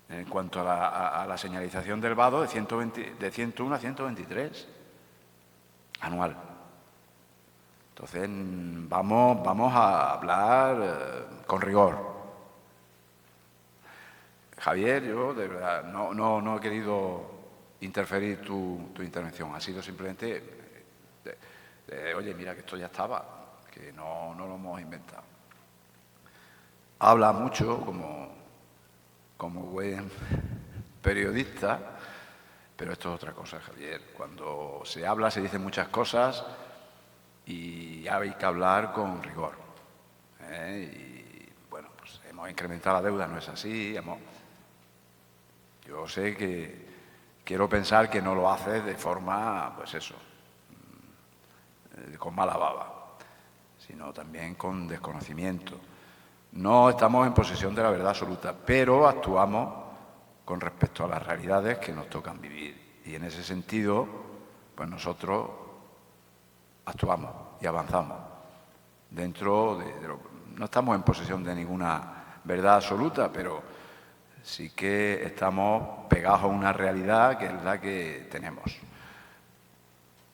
En cuanto a la señalización del vado, de 101 a 123 anual. Entonces, vamos a hablar con rigor. Javier, yo de verdad no he querido interferir tu intervención. Ha sido simplemente, oye, mira que esto ya estaba, que no lo hemos inventado. Habla mucho como buen periodista, pero esto es otra cosa, Javier. Cuando se habla se dicen muchas cosas y hay que hablar con rigor. Y bueno, pues hemos incrementado la deuda, no es así. Yo sé que quiero pensar que no lo haces de forma, pues eso, con mala baba, sino también con desconocimiento. No estamos en posesión de la verdad absoluta, pero actuamos con respecto a las realidades que nos tocan vivir. Y en ese sentido, pues nosotros actuamos y avanzamos. Dentro de lo, no estamos en posesión de ninguna verdad absoluta, pero sí que estamos pegados a una realidad que es la que tenemos.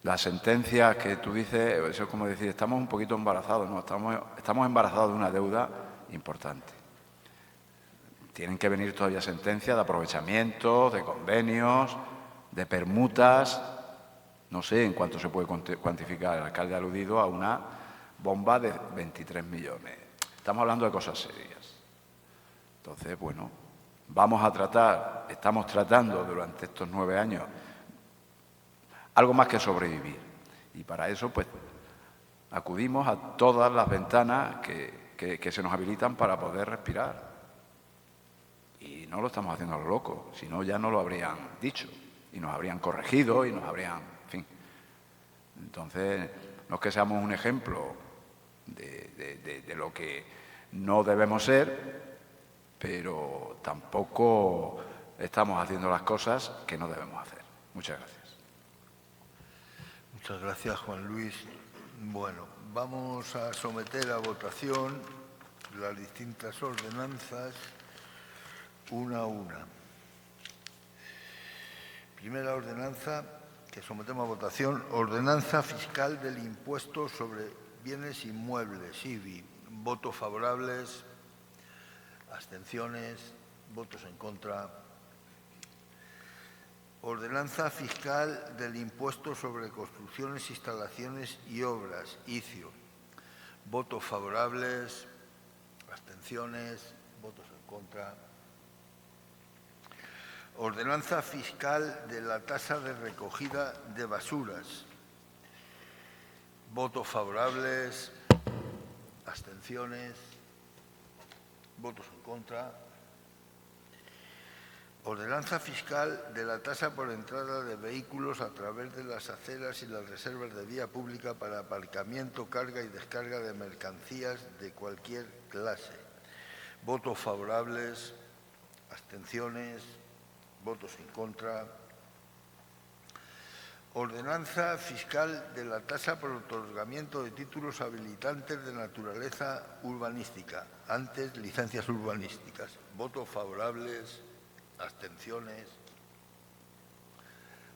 Las sentencias que tú dices, eso es como decir, estamos un poquito embarazados, no, estamos embarazados de una deuda importante. Tienen que venir todavía sentencias de aprovechamiento, de convenios, de permutas. No sé en cuánto se puede cuantificar. El alcalde ha aludido a una bomba de 23 millones. Estamos hablando de cosas serias. Entonces, bueno, estamos tratando durante estos 9 años algo más que sobrevivir. Y para eso, pues, acudimos a todas las ventanas que se nos habilitan para poder respirar. Y no lo estamos haciendo a lo loco, si no ya no lo habrían dicho y nos habrían corregido y nos habrían, en fin. Entonces, no es que seamos un ejemplo de lo que no debemos ser, pero tampoco estamos haciendo las cosas que no debemos hacer. Muchas gracias. Muchas gracias, Juan Luis. Bueno, vamos a someter a votación las distintas ordenanzas una a una. Primera ordenanza que sometemos a votación, ordenanza fiscal del impuesto sobre bienes inmuebles, IBI. Votos favorables, abstenciones, votos en contra. Ordenanza fiscal del impuesto sobre construcciones, instalaciones y obras, ICIO. Votos favorables, abstenciones, votos en contra. Ordenanza fiscal de la tasa de recogida de basuras. Votos favorables, abstenciones, votos en contra. Ordenanza fiscal de la tasa por entrada de vehículos a través de las aceras y las reservas de vía pública para aparcamiento, carga y descarga de mercancías de cualquier clase. Votos favorables, abstenciones, votos en contra. Ordenanza fiscal de la tasa por otorgamiento de títulos habilitantes de naturaleza urbanística, antes licencias urbanísticas. Votos favorables, abstenciones,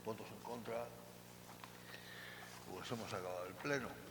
votos en contra. Pues hemos acabado el pleno.